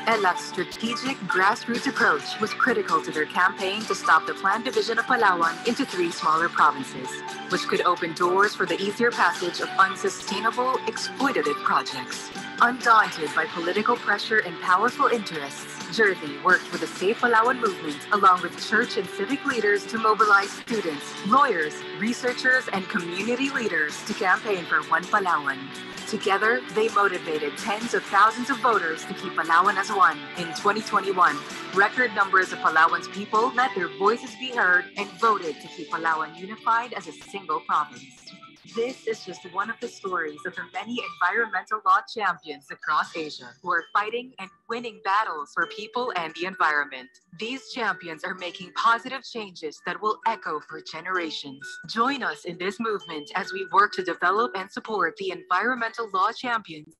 Elak's strategic grassroots approach was critical to their campaign to stop the planned division of Palawan into 3 smaller provinces, which could open doors for the easier passage of unsustainable, exploitative projects. Undaunted by political pressure and powerful interests, Jerthy worked with the Safe Palawan movement along with church and civic leaders to mobilize students, lawyers, researchers, and community leaders to campaign for One Palawan. Together, they motivated tens of thousands of voters to keep Palawan as one. In 2021, record numbers of Palawan's people let their voices be heard and voted to keep Palawan unified as a single province. This is just one of the stories of the many environmental law champions across Asia who are fighting and winning battles for people and the environment. These champions are making positive changes that will echo for generations. Join us in this movement as we work to develop and support the environmental law champions